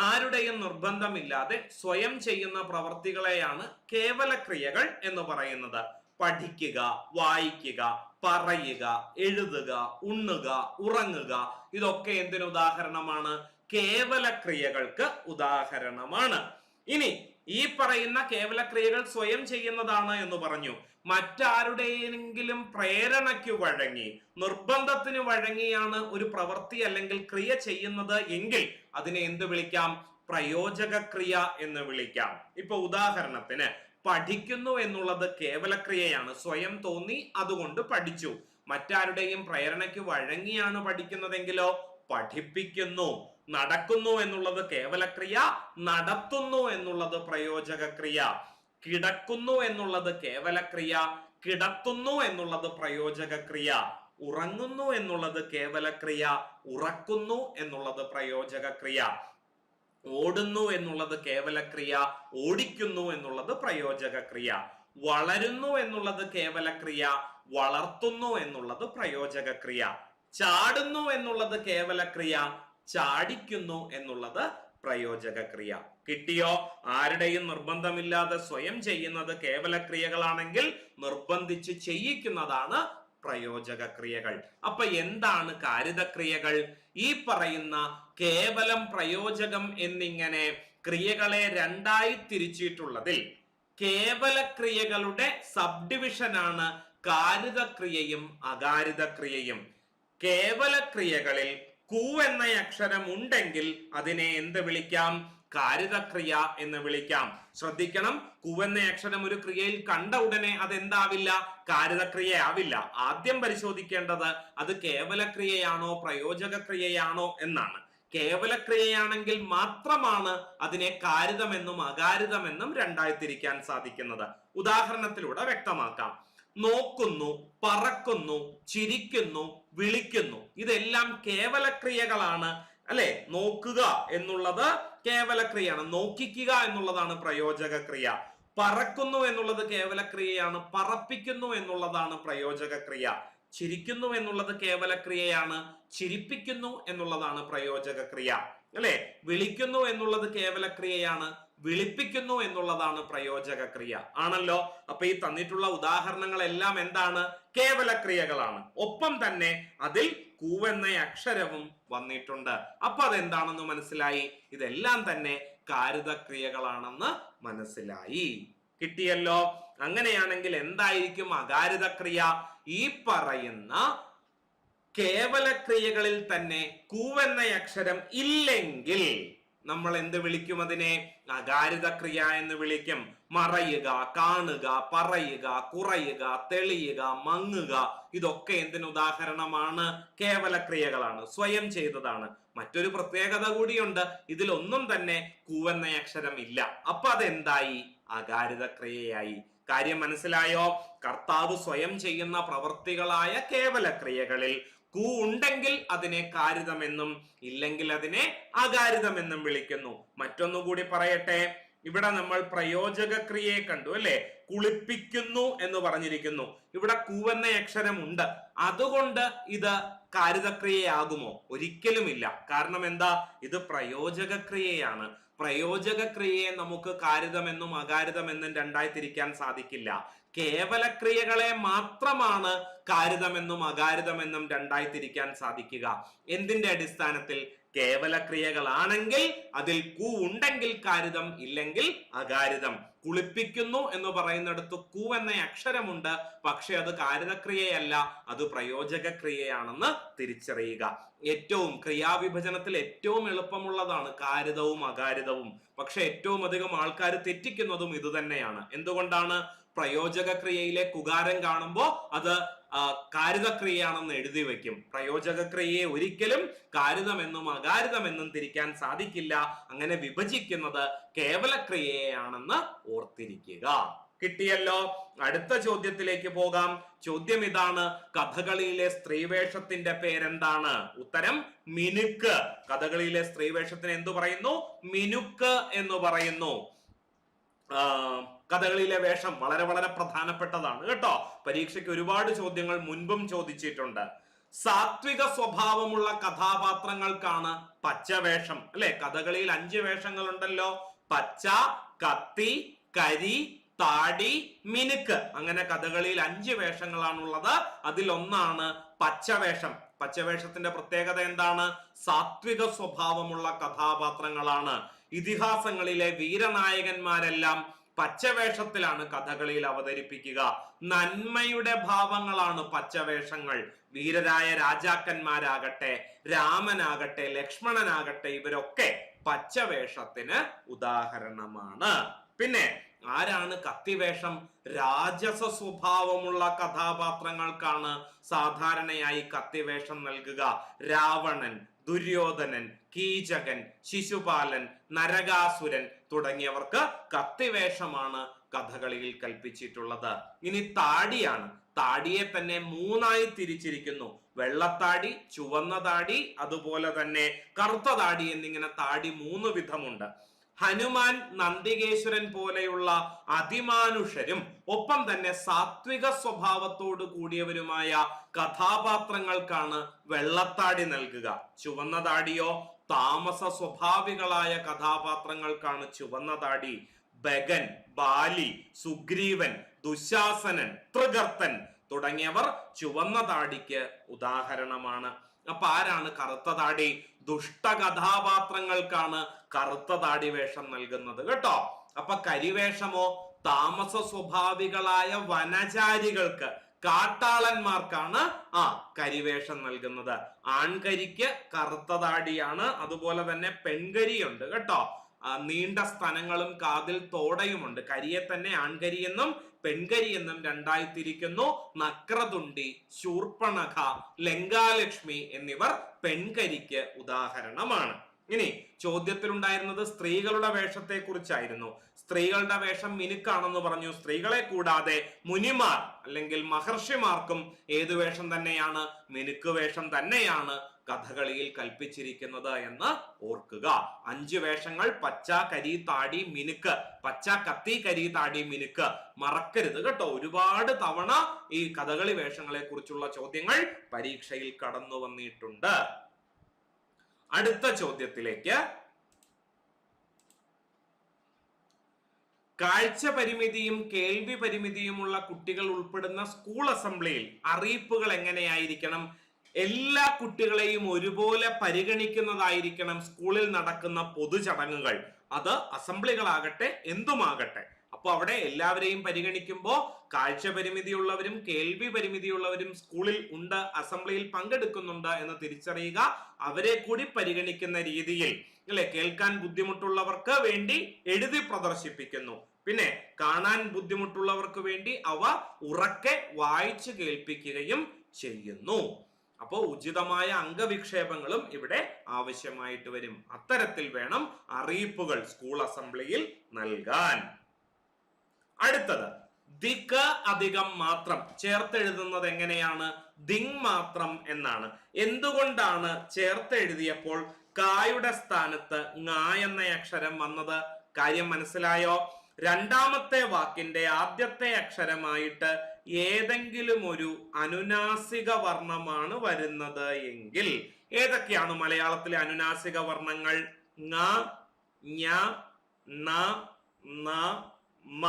ആരുടെയും നിർബന്ധമില്ലാതെ സ്വയം ചെയ്യുന്ന പ്രവർത്തികളെയാണ് കേവലക്രിയകൾ എന്ന് പറയുന്നത്. പഠിക്കുക, വായിക്കുക, പറയുക, എഴുതുക, ഉണ്ണുക, ഉറങ്ങുക, ഇതൊക്കെ എന്തിന് ഉദാഹരണമാണ്? കേവലക്രിയകൾക്ക് ഉദാഹരണമാണ്. ഇനി ഈ പറയുന്ന കേവലക്രിയകൾ സ്വയം ചെയ്യുന്നതാണ് എന്ന് പറഞ്ഞു. മറ്റാരുടെയെങ്കിലും പ്രേരണയ്ക്ക് വഴങ്ങി, നിർബന്ധത്തിന് വഴങ്ങിയാണ് ഒരു പ്രവൃത്തി അല്ലെങ്കിൽ ക്രിയ ചെയ്യുന്നത് എങ്കിൽ അതിനെ എന്ത് വിളിക്കാം? പ്രയോജകക്രിയ എന്ന് വിളിക്കാം. ഇപ്പൊ ഉദാഹരണത്തിന് പഠിക്കുന്നു എന്നുള്ളത് കേവലക്രിയയാണ്. സ്വയം തോന്നി, അതുകൊണ്ട് പഠിച്ചു. മറ്റാരുടെയും പ്രേരണയ്ക്ക് വഴങ്ങിയാണ് പഠിക്കുന്നതെങ്കിലോ പഠിപ്പിക്കുന്നു. നടക്കുന്നു എന്നുള്ളത് കേവലക്രിയ, നടത്തുന്നു എന്നുള്ളത് പ്രയോജകക്രിയ. കിടക്കുന്നു എന്നുള്ളത് കേവലക്രിയ, കിടത്തുന്നു എന്നുള്ളത് പ്രയോജകക്രിയ. ഉറങ്ങുന്നു എന്നുള്ളത് കേവലക്രിയ, ഉറക്കുന്നു എന്നുള്ളത് പ്രയോജകക്രിയ. ഓടുന്നു എന്നുള്ളത് കേവലക്രിയ, ഓടിക്കുന്നു എന്നുള്ളത് പ്രയോജകക്രിയ. വളരുന്നു എന്നുള്ളത് കേവലക്രിയ, വളർത്തുന്നു എന്നുള്ളത് പ്രയോജകക്രിയ. ചാടുന്നു എന്നുള്ളത് കേവലക്രിയ, ചാടിക്കുന്നു എന്നുള്ളത് പ്രയോജകക്രിയ. കിട്ടിയോ? ആരുടെയും നിർബന്ധമില്ലാതെ സ്വയം ചെയ്യുന്നത് കേവലക്രിയകളാണെങ്കിൽ നിർബന്ധിച്ച് ചെയ്യിക്കുന്നതാണ് പ്രയോജകക്രിയകൾ. അപ്പൊ എന്താണ് കാരിതക്രിയകൾ? ഈ പറയുന്ന കേവലം, പ്രയോജകം എന്നിങ്ങനെ ക്രിയകളെ രണ്ടായി തിരിച്ചിട്ടുള്ളതിൽ കേവലക്രിയകളുടെ സബ് ഡിവിഷനാണ് കാരിതക്രിയയും അകാരിതക്രിയയും. കേവലക്രിയകളിൽ കു എന്ന അക്ഷരം ഉണ്ടെങ്കിൽ അതിനെ എന്ത് വിളിക്കാം? കാരിതക്രിയ എന്ന് വിളിക്കാം. ശ്രദ്ധിക്കണം, കു എന്ന അക്ഷരം ഒരു ക്രിയയിൽ കണ്ട ഉടനെ അതെന്താവില്ല? കാരിതക്രിയ ആവില്ല. ആദ്യം പരിശോധിക്കേണ്ടത് അത് കേവലക്രിയയാണോ പ്രയോജകക്രിയയാണോ എന്നാണ്. കേവലക്രിയയാണെങ്കിൽ മാത്രമാണ് അതിനെ കാരിതമെന്നും അകാരിതമെന്നും രണ്ടായി തിരിക്കാൻ സാധിക്കുന്നത്. ഉദാഹരണത്തിലൂടെ വ്യക്തമാക്കാം. നോക്കുന്നു, പറക്കുന്നു, ചിരിക്കുന്നു, വിളിക്കുന്നു, ഇതെല്ലാം കേവലക്രിയകളാണ് അല്ലെ? നോക്കുക എന്നുള്ളത് കേവലക്രിയയാണ്, നോക്കിക്കുക എന്നുള്ളതാണ് പ്രയോജകക്രിയ. പറക്കുന്നു എന്നുള്ളത് കേവലക്രിയയാണ്, പറപ്പിക്കുന്നു എന്നുള്ളതാണ് പ്രയോജകക്രിയ. ചിരിക്കുന്നു എന്നുള്ളത് കേവലക്രിയയാണ്, ചിരിപ്പിക്കുന്നു എന്നുള്ളതാണ് പ്രയോജകക്രിയ അല്ലെ? വിളിക്കുന്നു എന്നുള്ളത് കേവലക്രിയയാണ്, വിളിപ്പിക്കുന്നു എന്നുള്ളതാണ് പ്രയോജകക്രിയ. ആണല്ലോ? അപ്പൊ ഈ തന്നിട്ടുള്ള ഉദാഹരണങ്ങളെല്ലാം എന്താണ്? കേവലക്രിയകളാണ്. ഒപ്പം തന്നെ അതിൽ കു എന്ന അക്ഷരവും വന്നിട്ടുണ്ട്. അപ്പൊ അതെന്താണെന്ന് മനസ്സിലായി. ഇതെല്ലാം തന്നെ കാരിതക്രിയകളാണെന്ന് മനസ്സിലായി. കിട്ടിയല്ലോ? അങ്ങനെയാണെങ്കിൽ എന്തായിരിക്കും അകാരിതക്രിയ? ഈ പറയുന്ന കേവലക്രിയകളിൽ തന്നെ കു എന്ന അക്ഷരം ഇല്ലെങ്കിൽ നമ്മൾ എന്ത് വിളിക്കും? അതിനെ അകാരിതക്രിയ എന്ന് വിളിക്കും. മറയുക, കാണുക, പറയുക, കുറയുക, തെളിയുക, മങ്ങുക, ഇതൊക്കെ എന്തിന് ഉദാഹരണമാണ്? കേവലക്രിയകളാണ്, സ്വയം ചെയ്തതാണ്. മറ്റൊരു പ്രത്യേകത കൂടിയുണ്ട്, ഇതിലൊന്നും തന്നെ കു എന്ന അക്ഷരം ഇല്ല. അപ്പൊ അതെന്തായി? അകാരിതക്രിയയായി. കാര്യം മനസ്സിലായോ? കർത്താവ് സ്വയം ചെയ്യുന്ന പ്രവർത്തികളായ കേവലക്രിയകളിൽ കു ഉണ്ടെങ്കിൽ അതിനെ കാരിതമെന്നും ഇല്ലെങ്കിൽ അതിനെ അകാരിതമെന്നും വിളിക്കുന്നു. മറ്റൊന്നുകൂടി പറയട്ടെ. ഇവിടെ നമ്മൾ പ്രയോജകക്രിയയെ കണ്ടു അല്ലെ? കുളിപ്പിക്കുന്നു എന്ന് പറഞ്ഞിരിക്കുന്നു. ഇവിടെ കു എന്ന അക്ഷരം ഉണ്ട്. അതുകൊണ്ട് ഇത് കാരിതക്രിയയാകുമോ? ഒരിക്കലുമില്ല. കാരണം എന്താ? ഇത് പ്രയോജകക്രിയയാണ്. പ്രയോജകക്രിയയെ നമുക്ക് കാരിതമെന്നും അകാരിതമെന്നും രണ്ടായി തിരിക്കാൻ സാധിക്കില്ല. കേവലക്രിയകളെ മാത്രമാണ് കാരിതമെന്നും അകാരിതമെന്നും രണ്ടായി തിരിക്കാൻ സാധിക്കുക. എന്തിന്റെ അടിസ്ഥാനത്തിൽ? കേവലക്രിയകളാണെങ്കിൽ അതിൽ കു ഉണ്ടെങ്കിൽ കാരിതം, ഇല്ലെങ്കിൽ അകാരിതം. കുളിപ്പിക്കുന്നു എന്ന് പറയുന്നിടത്ത് കു എന്ന അക്ഷരമുണ്ട്, പക്ഷെ അത് കാരിതക്രിയയല്ല, അത് പ്രയോജകക്രിയയാണെന്ന് തിരിച്ചറിയുക. ഏറ്റവും ക്രിയാവിഭജനത്തിൽ ഏറ്റവും എളുപ്പമുള്ളതാണ് കാരിതവും അകാരിതവും. പക്ഷെ ഏറ്റവും അധികം ആൾക്കാർ തെറ്റിക്കുന്നതും ഇത് തന്നെയാണ്. എന്തുകൊണ്ടാണ്? പ്രയോജകക്രിയയിലെ കുകാരം കാണുമ്പോൾ അത് കാരിതക്രിയയാണെന്ന് എഴുതി വെക്കും. പ്രയോജകക്രിയയെ ഒരിക്കലും കാരിതമെന്നും അകാരിതമെന്നും തിരിക്കാൻ സാധിക്കില്ല. അങ്ങനെ വിഭജിക്കുന്നത് കേവലക്രിയയാണെന്ന് ഓർത്തിരിക്കുക. കിട്ടിയല്ലോ? അടുത്ത ചോദ്യത്തിലേക്ക് പോകാം. ചോദ്യം ഇതാണ്: കഥകളിയിലെ സ്ത്രീവേഷത്തിന്റെ പേരെന്താണ്? ഉത്തരം മിനുക്ക്. കഥകളിയിലെ സ്ത്രീവേഷത്തിന് എന്തു പറയുന്നു? മിനുക്ക് എന്ന് പറയുന്നു. കഥകളിയിലെ വേഷം വളരെ വളരെ പ്രധാനപ്പെട്ടതാണ് കേട്ടോ. പരീക്ഷയ്ക്ക് ഒരുപാട് ചോദ്യങ്ങൾ മുൻപും ചോദിച്ചിട്ടുണ്ട്. സാത്വിക സ്വഭാവമുള്ള കഥാപാത്രങ്ങൾക്കാണ് പച്ചവേഷം, അല്ലെ? കഥകളിയിൽ 5 വേഷങ്ങളുണ്ടല്ലോ: പച്ച, കത്തി, കരി, താടി, മിനുക്ക്. അങ്ങനെ കഥകളിയിൽ 5 വേഷങ്ങളാണുള്ളത്. അതിലൊന്നാണ് പച്ചവേഷം. പച്ചവേഷത്തിന്റെ പ്രത്യേകത എന്താണ്? സാത്വിക സ്വഭാവമുള്ള കഥാപാത്രങ്ങളാണ്. ഇതിഹാസങ്ങളിലെ വീരനായകന്മാരെല്ലാം പച്ചവേഷത്തിലാണ് കഥകളിയിൽ അവതരിപ്പിക്കുക. നന്മയുടെ ഭാവങ്ങളാണ് പച്ചവേഷങ്ങൾ. വീരരായ രാജാക്കന്മാരാകട്ടെ, രാമനാകട്ടെ, ലക്ഷ്മണനാകട്ടെ, ഇവരൊക്കെ പച്ചവേഷത്തിന് ഉദാഹരണമാണ്. പിന്നെ ആരാണ് കത്തിവേഷം? രാജസ സ്വഭാവമുള്ള കഥാപാത്രങ്ങൾക്കാണ് സാധാരണയായി കത്തിവേഷം നൽകുക. രാവണൻ, ദുര്യോധനൻ, കീചകൻ, ശിശുപാലൻ, നരകാസുരൻ തുടങ്ങിയവർക്ക് കത്തിവേഷമാണ് കഥകളിയിൽ കൽപ്പിച്ചിട്ടുള്ളത്. ഇനി താടിയാണ്. താടിയെ തന്നെ 3ആയി തിരിച്ചിരിക്കുന്നു: വെള്ളത്താടി, ചുവന്ന താടി, അതുപോലെ തന്നെ കറുത്ത താടി എന്നിങ്ങനെ താടി 3 വിധമുണ്ട്. ഹനുമാൻ, നന്ദികേശ്വരൻ പോലെയുള്ള അതിമാനുഷരും ഒപ്പം തന്നെ സാത്വിക സ്വഭാവത്തോട് കൂടിയവരുമായ കഥാപാത്രങ്ങൾക്കാണ് വെള്ളത്താടി നൽകുക. ചുവന്ന താടിയോ താമസ സ്വഭാവികളായ കഥാപാത്രങ്ങൾക്കാണ് ചുവന്ന താടി. ഭഗൻ, ബാലി, സുഗ്രീവൻ, ദുശാസനൻ, തൃഗർത്തൻ തുടങ്ങിയവർ ചുവന്ന താടിക്ക് ഉദാഹരണമാണ്. അപ്പൊ ആരാണ് കറുത്ത താടി? ദുഷ്ട കഥാപാത്രങ്ങൾക്കാണ് കറുത്ത താടി വേഷം നൽകുന്നത് കേട്ടോ. അപ്പൊ കരിവേഷമോ താമസ സ്വഭാവികളായ വനചാരികൾക്ക്, കാട്ടാളന്മാർക്കാണ് കരിവേഷം നൽകുന്നത്. ആൺകരിക്ക് കറുത്ത താടിയാണ്. അതുപോലെ തന്നെ പെൺകരിയുണ്ട് കേട്ടോ. നീണ്ട സ്തനങ്ങളും കാതിൽ തോടയുമുണ്ട്. കരിയെ തന്നെ ആൺകരി എന്നും പെൺകരി എന്നും 2ആയി തിരിക്കുന്നു. നക്രതുണ്ടി, ശൂർപ്പണഖ, ലങ്കാലക്ഷ്മി എന്നിവർ പെൺകരിക്ക് ഉദാഹരണമാണ്. ഇനി ചോദ്യത്തിലുണ്ടായിരുന്നത് സ്ത്രീകളുടെ വേഷത്തെ കുറിച്ചായിരുന്നു. സ്ത്രീകളുടെ വേഷം മിനുക്കാണെന്ന് പറഞ്ഞു. സ്ത്രീകളെ കൂടാതെ മുനിമാർ അല്ലെങ്കിൽ മഹർഷിമാർക്കും ഏതു വേഷം തന്നെയാണ്? മിനുക്ക് വേഷം തന്നെയാണ് കഥകളിയിൽ കൽപ്പിച്ചിരിക്കുന്നത് എന്ന് ഓർക്കുക. 5 വേഷങ്ങൾ: പച്ച, കരി, താടി, മിനുക്ക്. പച്ച, കത്തി, കരി, താടി, മിനുക്ക്. മറക്കരുത് കേട്ടോ. ഒരുപാട് തവണ ഈ കഥകളി വേഷങ്ങളെ കുറിച്ചുള്ള ചോദ്യങ്ങൾ പരീക്ഷയിൽ കടന്നു വന്നിട്ടുണ്ട്. അടുത്ത ചോദ്യത്തിലേക്ക്. കാഴ്ച പരിമിതിയും കേൾവി പരിമിതിയുമുള്ള കുട്ടികൾ ഉൾപ്പെടുന്ന സ്കൂൾ അസംബ്ലിയിൽ അറിയിപ്പുകൾ എങ്ങനെയായിരിക്കണം? എല്ലാ കുട്ടികളെയും ഒരുപോലെ പരിഗണിക്കുന്നതായിരിക്കണം സ്കൂളിൽ നടക്കുന്ന പൊതുചടങ്ങുകൾ. അത് അസംബ്ലികളാകട്ടെ എന്തുമാകട്ടെ. അപ്പൊ അവിടെ എല്ലാവരെയും പരിഗണിക്കുമ്പോൾ കാഴ്ച പരിമിതിയുള്ളവരും കേൾവി പരിമിതിയുള്ളവരും സ്കൂളിൽ ഉണ്ട്, അസംബ്ലിയിൽ പങ്കെടുക്കുന്നുണ്ട് എന്ന് തിരിച്ചറിയുക. അവരെ കൂടി പരിഗണിക്കുന്ന രീതിയിൽ, അല്ലെ, കേൾക്കാൻ ബുദ്ധിമുട്ടുള്ളവർക്ക് വേണ്ടി എഴുതി പ്രദർശിപ്പിക്കുന്നു. പിന്നെ കാണാൻ ബുദ്ധിമുട്ടുള്ളവർക്ക് വേണ്ടി അവ ഉറക്കെ വായിച്ചു കേൾപ്പിക്കുകയും ചെയ്യുന്നു. അപ്പോ ഉചിതമായ അംഗവിക്ഷേപങ്ങളും ഇവിടെ ആവശ്യമായിട്ട് വരും. അത്തരത്തിൽ വേണം അറിയിപ്പുകൾ സ്കൂൾ അസംബ്ലിയിൽ നൽകാൻ. അടുത്തത് ദിക്ക് അധികം മാത്രം ചേർത്തെഴുതുന്നത് എങ്ങനെയാണ്? ദിങ് മാത്രം എന്നാണ്. എന്തുകൊണ്ടാണ് ചേർത്തെഴുതിയപ്പോൾ കായുടെ സ്ഥാനത്ത് ങ എന്ന അക്ഷരം വന്നത്? കാര്യം മനസ്സിലായോ? രണ്ടാമത്തെ വാക്കിന്റെ ആദ്യത്തെ അക്ഷരമായിട്ട് ഏതെങ്കിലും ഒരു അനുനാസിക വർണ്ണമാണ് വരുന്നത് എങ്കിൽ ഏതൊക്കെയാണ് മലയാളത്തിലെ അനുനാസിക വർണ്ണങ്ങൾ? ങ, ഞ, ന, ന, മ.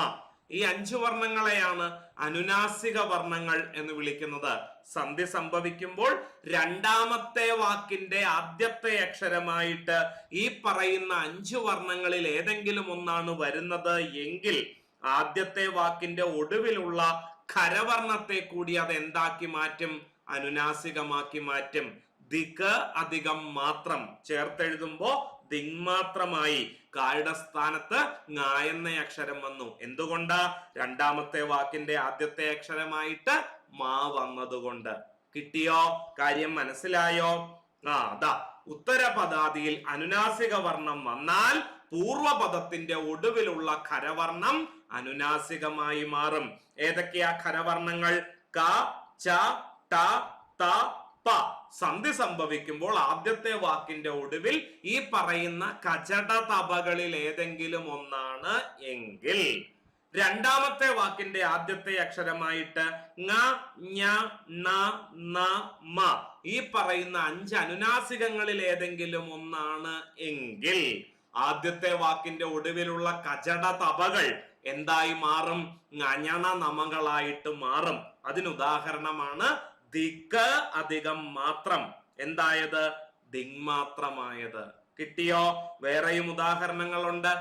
ഈ 5 വർണ്ണങ്ങളെയാണ് അനുനാസിക വർണ്ണങ്ങൾ എന്ന് വിളിക്കുന്നത്. സന്ധി സംഭവിക്കുമ്പോൾ രണ്ടാമത്തെ വാക്കിന്റെ ആദ്യത്തെ അക്ഷരമായിട്ട് ഈ പറയുന്ന 5 വർണ്ണങ്ങളിൽ ഏതെങ്കിലും ഒന്നാണ് വരുന്നത് എങ്കിൽ ആദ്യത്തെ വാക്കിന്റെ ഒടുവിലുള്ള ഖരവർണ്ണത്തെ കൂടി അത് എന്താക്കി മാറ്റും? അനുനാസികമാക്കി മാറ്റും. ദിക്ക് അധികം മാത്രം ചേർത്തെഴുതുമ്പോ ദിങ്മാത്രമായി. കായുടെ സ്ഥാനത്ത് ങ എന്ന അക്ഷരം വന്നു. എന്തുകൊണ്ടാ? രണ്ടാമത്തെ വാക്കിന്റെ ആദ്യത്തെ അക്ഷരമായിട്ട് മാ വന്നതുകൊണ്ട്. കിട്ടിയോ? കാര്യം മനസ്സിലായോ? അതാ ഉത്തരപദാദിയിൽ അനുനാസിക വർണ്ണം വന്നാൽ പൂർവപദത്തിന്റെ ഒടുവിലുള്ള ഖരവർണ്ണം അനുനാസികമായി മാറും. ഏതൊക്കെയാ ഖരവർണ്ണങ്ങൾ? ക, ച, ട, ത, പ. സന്ധി സംഭവിക്കുമ്പോൾ ആദ്യത്തെ വാക്കിന്റെ ഒടുവിൽ ഈ പറയുന്ന കചട തപകളിൽ ഏതെങ്കിലും ഒന്നാണ് എങ്കിൽ രണ്ടാമത്തെ വാക്കിന്റെ ആദ്യത്തെ അക്ഷരമായിട്ട് ങ ഞ ണ ന മ ഈ പറയുന്ന 5 അനുനാസികങ്ങളിൽ ഏതെങ്കിലും ഒന്നാണ് എങ്കിൽ ആദ്യത്തെ വാക്കിന്റെ ഒടുവിലുള്ള കചട തപകൾ എന്തായി മാറും? ങഞണ നമകളായിട്ട് മാറും. അതിനുദാഹരണമാണ് ദിക്ക് അധികം മാത്രം എന്തായത്? ദിങ്മാത്രമായത്. കിട്ടിയോ? വേറെയും ഉദാഹരണങ്ങളുണ്ട്.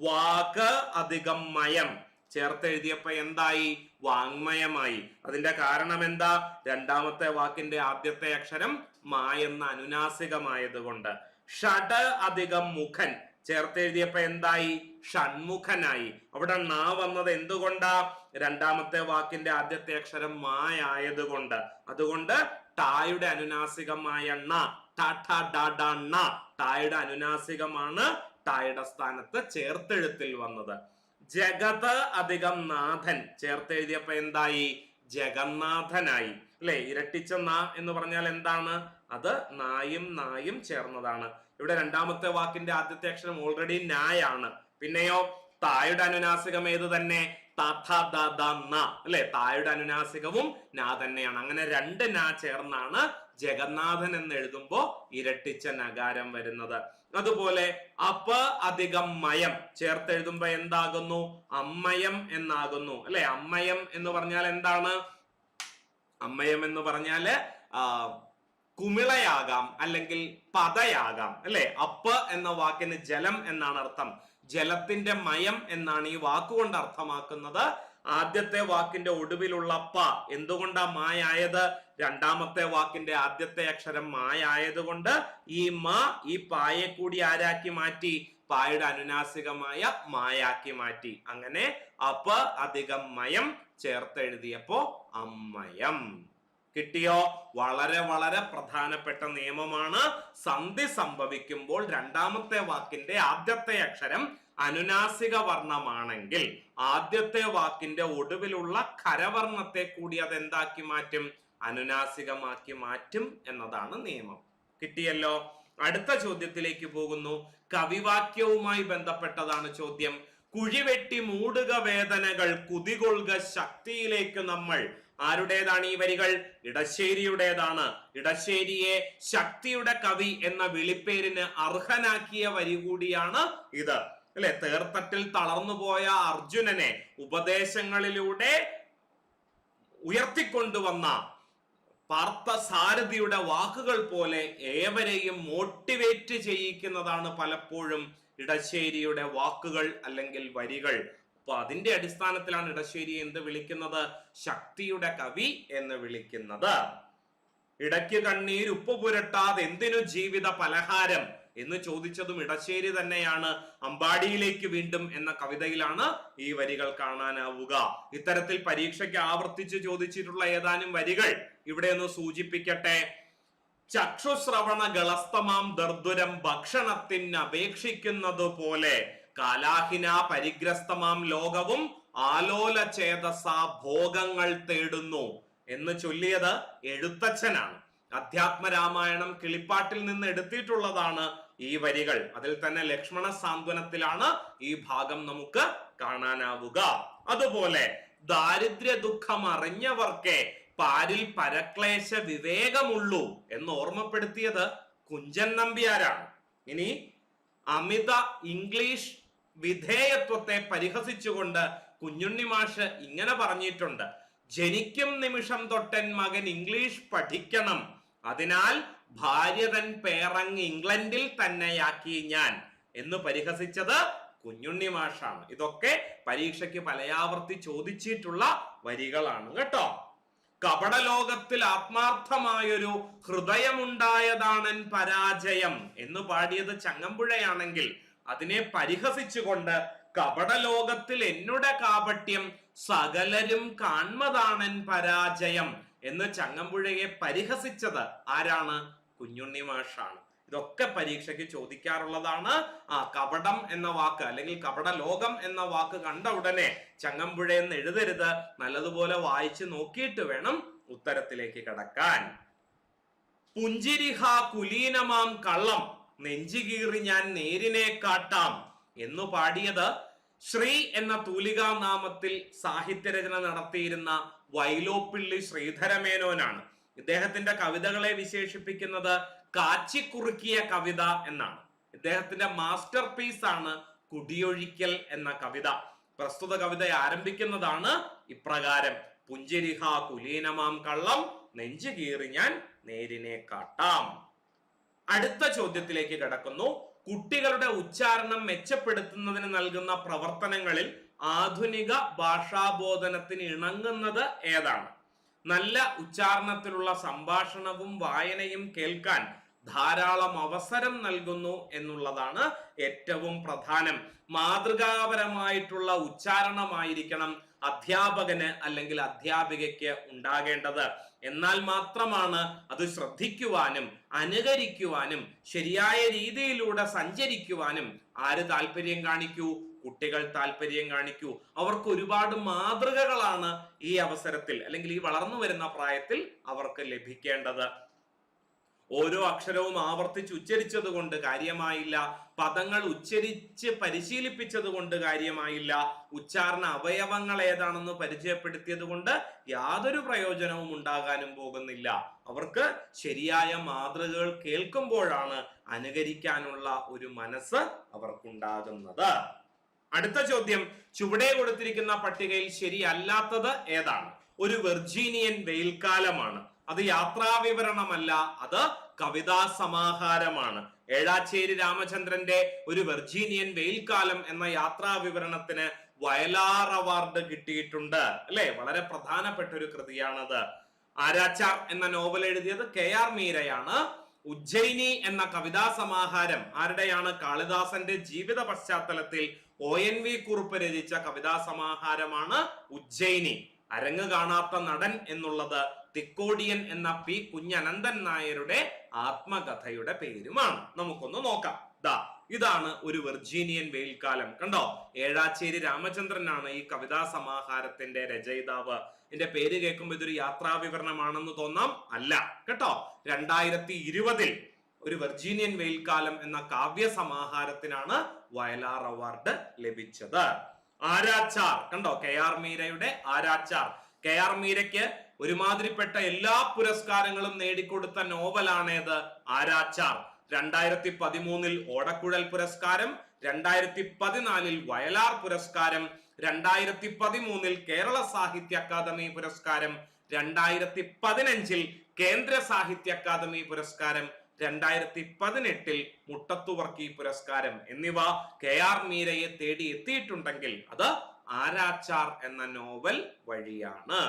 വാക്ക് അധികം മയം ചേർത്തെഴുതിയപ്പോ എന്തായി? വാങ്മയമായി. അതിന്റെ കാരണം എന്താ? രണ്ടാമത്തെ വാക്കിന്റെ ആദ്യത്തെ അക്ഷരം മാ എന്ന അനുനാസികമായത് കൊണ്ട്. ഷഡ് അധികം മുഖൻ ചേർത്തെഴുതിയപ്പോ എന്തായി? ഷൺമുഖനായി. അവിടെ ണ വന്നത് എന്തുകൊണ്ടാ? രണ്ടാമത്തെ വാക്കിന്റെ ആദ്യത്തെ അക്ഷരം മായായത് കൊണ്ട്. അതുകൊണ്ട് ടായുടെ അനുനാസികമായ ണ, ടായുടെ അനുനാസികമാണ് ടായുടെ സ്ഥാനത്ത് ചേർത്തെഴുത്തിൽ വന്നത്. ജഗത് അധികം നാഥൻ ചേർത്തെഴുതിയപ്പോ എന്തായി? ജഗന്നാഥനായി. അല്ലെ? ഇരട്ടിച്ച ന എന്ന് പറഞ്ഞാൽ എന്താണ്? അത് നായും ചേർന്നതാണ്. ഇവിടെ രണ്ടാമത്തെ വാക്കിന്റെ ആദ്യത്തെ അക്ഷരം ഓൾറെഡി നായാണ്. പിന്നെയോ തായുടെ അനുനാസികം ഏത് തന്നെ? അല്ലെ? തായുടെ അനുനാസികവും നാ തന്നെയാണ്. അങ്ങനെ 2 നാ ചേർന്നാണ് ജഗന്നാഥൻ എന്ന് എഴുതുമ്പോ ഇരട്ടിച്ച നഗാരം വരുന്നത്. അതുപോലെ അപ അധികം മയം ചേർത്തെഴുതുമ്പോ എന്താകുന്നു? അമ്മയം എന്നാകുന്നു. അല്ലെ? അമ്മയം എന്ന് പറഞ്ഞാൽ എന്താണ്? അമ്മയം എന്ന് പറഞ്ഞാല് കുമിളയാകാം, അല്ലെങ്കിൽ പതയാകാം. അല്ലെ? അപ്പ് എന്ന വാക്കിന് ജലം എന്നാണ് അർത്ഥം. ജലത്തിന്റെ മയം എന്നാണ് ഈ വാക്കുകൊണ്ട് അർത്ഥമാക്കുന്നത്. ആദ്യത്തെ വാക്കിന്റെ ഒടുവിലുള്ള പ എന്തുകൊണ്ടാ മായായത്? രണ്ടാമത്തെ വാക്കിന്റെ ആദ്യത്തെ അക്ഷരം മായായത് കൊണ്ട് ഈ മ ഈ പായെ കൂടി ആരാക്കി മാറ്റി? പായുടെ അനുനാസികമായ മായാക്കി മാറ്റി. അങ്ങനെ അപ അധികം മയം ചേർത്തെഴുതിയപ്പോ അമ്മയം. കിട്ടിയോ? വളരെ വളരെ പ്രധാനപ്പെട്ട നിയമമാണ്. സന്ധി സംഭവിക്കുമ്പോൾ രണ്ടാമത്തെ വാക്കിന്റെ ആദ്യത്തെ അക്ഷരം അനുനാസിക വർണ്ണമാണെങ്കിൽ ആദ്യത്തെ വാക്കിന്റെ ഒടുവിലുള്ള ഖരവർണ്ണത്തെ കൂടി അത് എന്താക്കി മാറ്റും? അനുനാസികമാക്കി മാറ്റും എന്നതാണ് നിയമം. കിട്ടിയല്ലോ? അടുത്ത ചോദ്യത്തിലേക്ക് പോകുന്നു. കവിവാക്യവുമായി ബന്ധപ്പെട്ടതാണ് ചോദ്യം. കുഴിവെട്ടി മൂടുക വേദനകൾ കുതികൊള്ളുക ശക്തിയിലേക്ക് നമ്മൾ. ആരുടേതാണ് ഈ വരികൾ? ഇടശ്ശേരിയുടേതാണ്. ഇടശ്ശേരിയെ ശക്തിയുടെ കവി എന്ന വിളിപ്പേരിന് അർഹനാക്കിയ വരി കൂടിയാണ് ഇത്. അല്ലെ? തേർത്തട്ടിൽ തളർന്നുപോയ അർജുനനെ ഉപദേശങ്ങളിലൂടെ ഉയർത്തിക്കൊണ്ടുവന്ന പാർത്ഥസാരഥിയുടെ വാക്കുകൾ പോലെ ഏവരെയും മോട്ടിവേറ്റ് ചെയ്യിക്കുന്നതാണ് പലപ്പോഴും ഇടശ്ശേരിയുടെ വാക്കുകൾ അല്ലെങ്കിൽ വരികൾ. അപ്പൊ അതിന്റെ അടിസ്ഥാനത്തിലാണ് ഇടശ്ശേരിയെ എന്ത് വിളിക്കുന്നത്? ശക്തിയുടെ കവി എന്ന് വിളിക്കുന്നത്. ഇടയ്ക്ക് കണ്ണീർ ഉപ്പ് പുരട്ടാതെ എന്തിനു ജീവിത പലഹാരം എന്ന് ചോദിച്ചതും ഇടശ്ശേരി തന്നെയാണ്. അമ്പാടിയിലേക്ക് വീണ്ടും എന്ന കവിതയിലാണ് ഈ വരികൾ കാണാനാവുക. ഇത്തരത്തിൽ പരീക്ഷയ്ക്ക് ആവർത്തിച്ച് ചോദിച്ചിട്ടുള്ള ഏതാനും വരികൾ ഇവിടെ ഒന്ന് സൂചിപ്പിക്കട്ടെ. ചക്ഷുശ്രവണ ഗളസ്തമാം ദർദുരം ഭക്ഷണത്തിന് അപേക്ഷിക്കുന്നത് പോലെ കാലാഹിന പരിഗ്രസ്തമാം ലോകവും ആലോല ചേതസ ഭോഗങ്ങൾ തേടുന്നു എന്ന് ചൊല്ലിയത് എഴുത്തച്ഛനാണ്. അധ്യാത്മരാമായണം കിളിപ്പാട്ടിൽ നിന്ന് എടുത്തിട്ടുള്ളതാണ് ഈ വരികൾ. അതിൽ തന്നെ ലക്ഷ്മണ സാന്ത്വനത്തിലാണ് ഈ ഭാഗം നമുക്ക് കാണാനാവുക. അതുപോലെ ദാരിദ്ര്യ ദുഃഖം അറിഞ്ഞവർക്കേ പാരിൽ പരക്ലേശ വിവേകമുള്ളൂ എന്ന് ഓർമ്മപ്പെടുത്തിയത് കുഞ്ചൻ നമ്പ്യാരാണ്. ഇനി അമിത ഇംഗ്ലീഷ് വിധേയത്വത്തെ പരിഹസിച്ചുകൊണ്ട് കുഞ്ഞുണ്ണി മാഷ് ഇങ്ങനെ പറഞ്ഞിട്ടുണ്ട്. ജനിക്കും നിമിഷം തൊട്ടൻ മകൻ ഇംഗ്ലീഷ് പഠിക്കണം, അതിനാൽ ഭാര്യ തൻ പേറങ്ങ് ഇംഗ്ലണ്ടിൽ തന്നെയാക്കി ഞാൻ എന്ന് പരിഹസിച്ചത് കുഞ്ഞുണ്ണി മാഷാണ്. ഇതൊക്കെ പരീക്ഷയ്ക്ക് പലയാവർത്തി ചോദിച്ചിട്ടുള്ള വരികളാണ് കേട്ടോ. കപടലോകത്തിൽ ആത്മാർത്ഥമായൊരു ഹൃദയമുണ്ടായതാണൻ പരാജയം എന്ന് പാടിയത് ചങ്ങമ്പുഴയാണെങ്കിൽ അതിനെ പരിഹസിച്ചുകൊണ്ട് കപടലോകത്തിൽ എന്നുടെ കാപട്യം സകലരും കാൺമതാണൻ പരാജയം എന്ന് ചങ്ങമ്പുഴയെ പരിഹസിച്ചത് ആരാണ്? കുഞ്ഞുണ്ണി മാഷാണ്. ഇതൊക്കെ പരീക്ഷയ്ക്ക് ചോദിക്കാറുള്ളതാണ്. കപടം എന്ന വാക്ക് അല്ലെങ്കിൽ കപട ലോകം എന്ന വാക്ക് കണ്ട ഉടനെ ചങ്ങമ്പുഴ എന്ന് എഴുതരുത്. നല്ലതുപോലെ വായിച്ച് നോക്കിയിട്ട് വേണം ഉത്തരത്തിലേക്ക് കടക്കാൻ. പുഞ്ചിരിഹ കുലീനമാം കള്ളം നെഞ്ചുകീറി ഞാൻ നേരിനെ കാട്ടാം എന്നു പാടിയത് ശ്രീ എന്ന തൂലികാനാമത്തിൽ സാഹിത്യരചന നടത്തിയിരുന്ന വൈലോപ്പിള്ളി ശ്രീധരമേനോനാണ്. ഇദ്ദേഹത്തിന്റെ കവിതകളെ വിശേഷിപ്പിക്കുന്നത് കാച്ചിക്കുറുക്കിയ കവിത എന്നാണ്. ഇദ്ദേഹത്തിന്റെ മാസ്റ്റർ പീസ് ആണ് കുടിയൊഴിക്കൽ എന്ന കവിത. പ്രസ്തുത കവിത ആരംഭിക്കുന്നതാണ് ഇപ്രകാരം: പുഞ്ചിരിഹ കുലീനമാം കള്ളം നെഞ്ചു കീറി ഞാൻ നേരിനെ കാട്ടാം. അടുത്ത ചോദ്യത്തിലേക്ക് കടക്കുന്നു. കുട്ടികളുടെ ഉച്ചാരണം മെച്ചപ്പെടുത്തുന്നതിന് നൽകുന്ന പ്രവർത്തനങ്ങളിൽ ആധുനിക ഭാഷാബോധനത്തിന് ഇണങ്ങുന്നത് ഏതാണ്? നല്ല ഉച്ചാരണത്തിലുള്ള സംഭാഷണവും വായനയും കേൾക്കാൻ ധാരാളം അവസരം നൽകുന്നു എന്നുള്ളതാണ് ഏറ്റവും പ്രധാനം. മാതൃകാപരമായിട്ടുള്ള ഉച്ചാരണമായിരിക്കണം അധ്യാപകന് അല്ലെങ്കിൽ അധ്യാപികയ്ക്ക് ഉണ്ടാകേണ്ടത്. എന്നാൽ മാത്രമാണ് അത് ശ്രദ്ധിക്കുവാനും അനുകരിക്കുവാനും ശരിയായ രീതിയിലൂടെ സഞ്ചരിക്കുവാനും ആര് താല്പര്യം കാണിക്കൂ? കുട്ടികൾ താല്പര്യം കാണിക്കൂ. അവർക്ക് ഒരുപാട് മാതൃകകളാണ് ഈ അവസരത്തിൽ അല്ലെങ്കിൽ ഈ വളർന്നു വരുന്ന പ്രായത്തിൽ അവർക്ക് ലഭിക്കേണ്ടത്. ഓരോ അക്ഷരവും ആവർത്തിച്ച് ഉച്ചരിച്ചത് കൊണ്ട് കാര്യമായില്ല. പദങ്ങൾ ഉച്ചരിച്ച് പരിശീലിപ്പിച്ചത് കൊണ്ട് കാര്യമായില്ല. ഉച്ചാരണ അവയവങ്ങൾ ഏതാണെന്ന് പരിചയപ്പെടുത്തിയത് കൊണ്ട് യാതൊരു പ്രയോജനവും ഉണ്ടാകാനും പോകുന്നില്ല. അവർക്ക് ശരിയായ മാതൃകകൾ കേൾക്കുമ്പോഴാണ് അനുകരിക്കാനുള്ള ഒരു മനസ്സ് അവർക്കുണ്ടാകുന്നത്. അടുത്ത ചോദ്യം, ചുവടെ കൊടുത്തിരിക്കുന്ന പട്ടികയിൽ ശരിയല്ലാത്തത് ഏതാണ്? ഒരു വെർജീനിയൻ വെയിൽക്കാലമാണ്. അത് യാത്രാവിവരണമല്ല, അത് കവിതാ സമാഹാരമാണ്. ഏഴാച്ചേരി രാമചന്ദ്രന്റെ ഒരു വെർജീനിയൻ വെയിൽക്കാലം എന്ന യാത്രാവിവരണത്തിന് വയലാർ അവാർഡ് കിട്ടിയിട്ടുണ്ട് അല്ലെ. വളരെ പ്രധാനപ്പെട്ട ഒരു കൃതിയാണത്. ആരാച്ചാർ എന്ന നോവൽ എഴുതിയത് KR മീരയാണ്. ഉജ്ജയിനി എന്ന കവിതാ സമാഹാരം ആരുടെയാണ്? കാളിദാസന്റെ ജീവിത പശ്ചാത്തലത്തിൽ ONV കുറുപ്പ് രചിച്ച കവിതാ സമാഹാരമാണ് ഉജ്ജയിനി. അരങ്ങ് കാണാത്ത നടൻ എന്നുള്ളത് തിക്കോടിയൻ എന്ന P കുഞ്ഞനന്തൻ നായരുടെ ആത്മകഥയുടെ പേരുമാണ്. നമുക്കൊന്ന് നോക്കാം. ഇതാണ് ഒരു വെർജീനിയൻ വെയിൽക്കാലം. കണ്ടോ, ഏഴാച്ചേരി രാമചന്ദ്രനാണ് ഈ കവിതാ സമാഹാരത്തിന്റെ രചയിതാവ്. ഇതിന്റെ പേര് കേൾക്കുമ്പോൾ ഇതൊരു യാത്രാവിവരണമാണെന്ന് തോന്നാം, അല്ല കേട്ടോ. 2020 ഒരു വെർജീനിയൻ വെയിൽക്കാലം എന്ന കാവ്യ സമാഹാരത്തിനാണ് വയലാർ അവാർഡ് ലഭിച്ചത്. ആരാച്ചാർ കണ്ടോ, KR മീരയുടെ ആരാച്ചാർ. KR മീരയ്ക്ക് ഒരുമാതിരിപ്പെട്ട എല്ലാ പുരസ്കാരങ്ങളും നേടിക്കൊടുത്ത നോവലാണേത്? ആരാച്ചാർ. 2013 ഓടക്കുഴൽ പുരസ്കാരം, 2014 വയലാർ പുരസ്കാരം, 2013 കേരള സാഹിത്യ അക്കാദമി പുരസ്കാരം, 2015 കേന്ദ്ര സാഹിത്യ അക്കാദമി പുരസ്കാരം, 2018 മുട്ടത്തുവർക്കി പുരസ്കാരം എന്നിവ KR മീരയെ തേടി എത്തിയിട്ടുണ്ടെങ്കിൽ അത് ആരാച്ചാർ എന്ന നോവൽ വഴിയാണ്.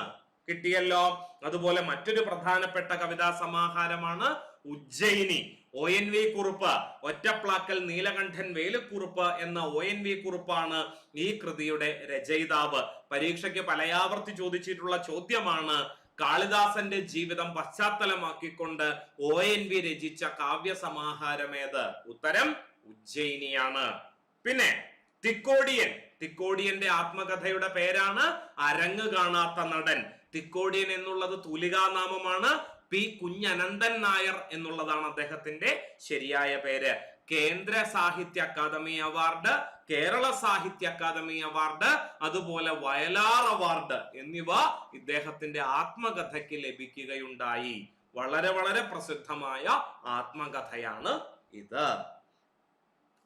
കിട്ടിയല്ലോ. അതുപോലെ മറ്റൊരു പ്രധാനപ്പെട്ട കവിതാ സമാഹാരമാണ് ഉജ്ജയിനി. ONV കുറുപ്പ്, ഒറ്റപ്ലാക്കൽ നീലകണ്ഠൻ വേലുക്കുറുപ്പ് എന്ന ONV കുറുപ്പാണ് ഈ കൃതിയുടെ രചയിതാവ്. പരീക്ഷയ്ക്ക് പലയാവർത്തി ചോദിച്ചിട്ടുള്ള ചോദ്യമാണ്, കാളിദാസന്റെ ജീവിതം പശ്ചാത്തലമാക്കിക്കൊണ്ട് ONV രചിച്ച കാവ്യ സമാഹാരം ഏത്? ഉത്തരം ഉജ്ജയിനിയാണ്. പിന്നെ തിക്കോടിയന്റെ ആത്മകഥയുടെ പേരാണ് അരങ്ങ് കാണാത്ത നടൻ. തിക്കോടിയൻ എന്നുള്ളത് തൂലികാനാമമാണ്. P കുഞ്ഞനന്തൻ നായർ എന്നുള്ളതാണ് അദ്ദേഹത്തിന്റെ ശരിയായ പേര്. കേന്ദ്ര സാഹിത്യ അക്കാദമി അവാർഡ്, കേരള സാഹിത്യ അക്കാദമി അവാർഡ്, അതുപോലെ വയലാർ അവാർഡ് എന്നിവ ഇദ്ദേഹത്തിന്റെ ആത്മകഥയ്ക്ക് ലഭിക്കുകയുണ്ടായി. വളരെ വളരെ പ്രസിദ്ധമായ ആത്മകഥയാണ് ഇത്.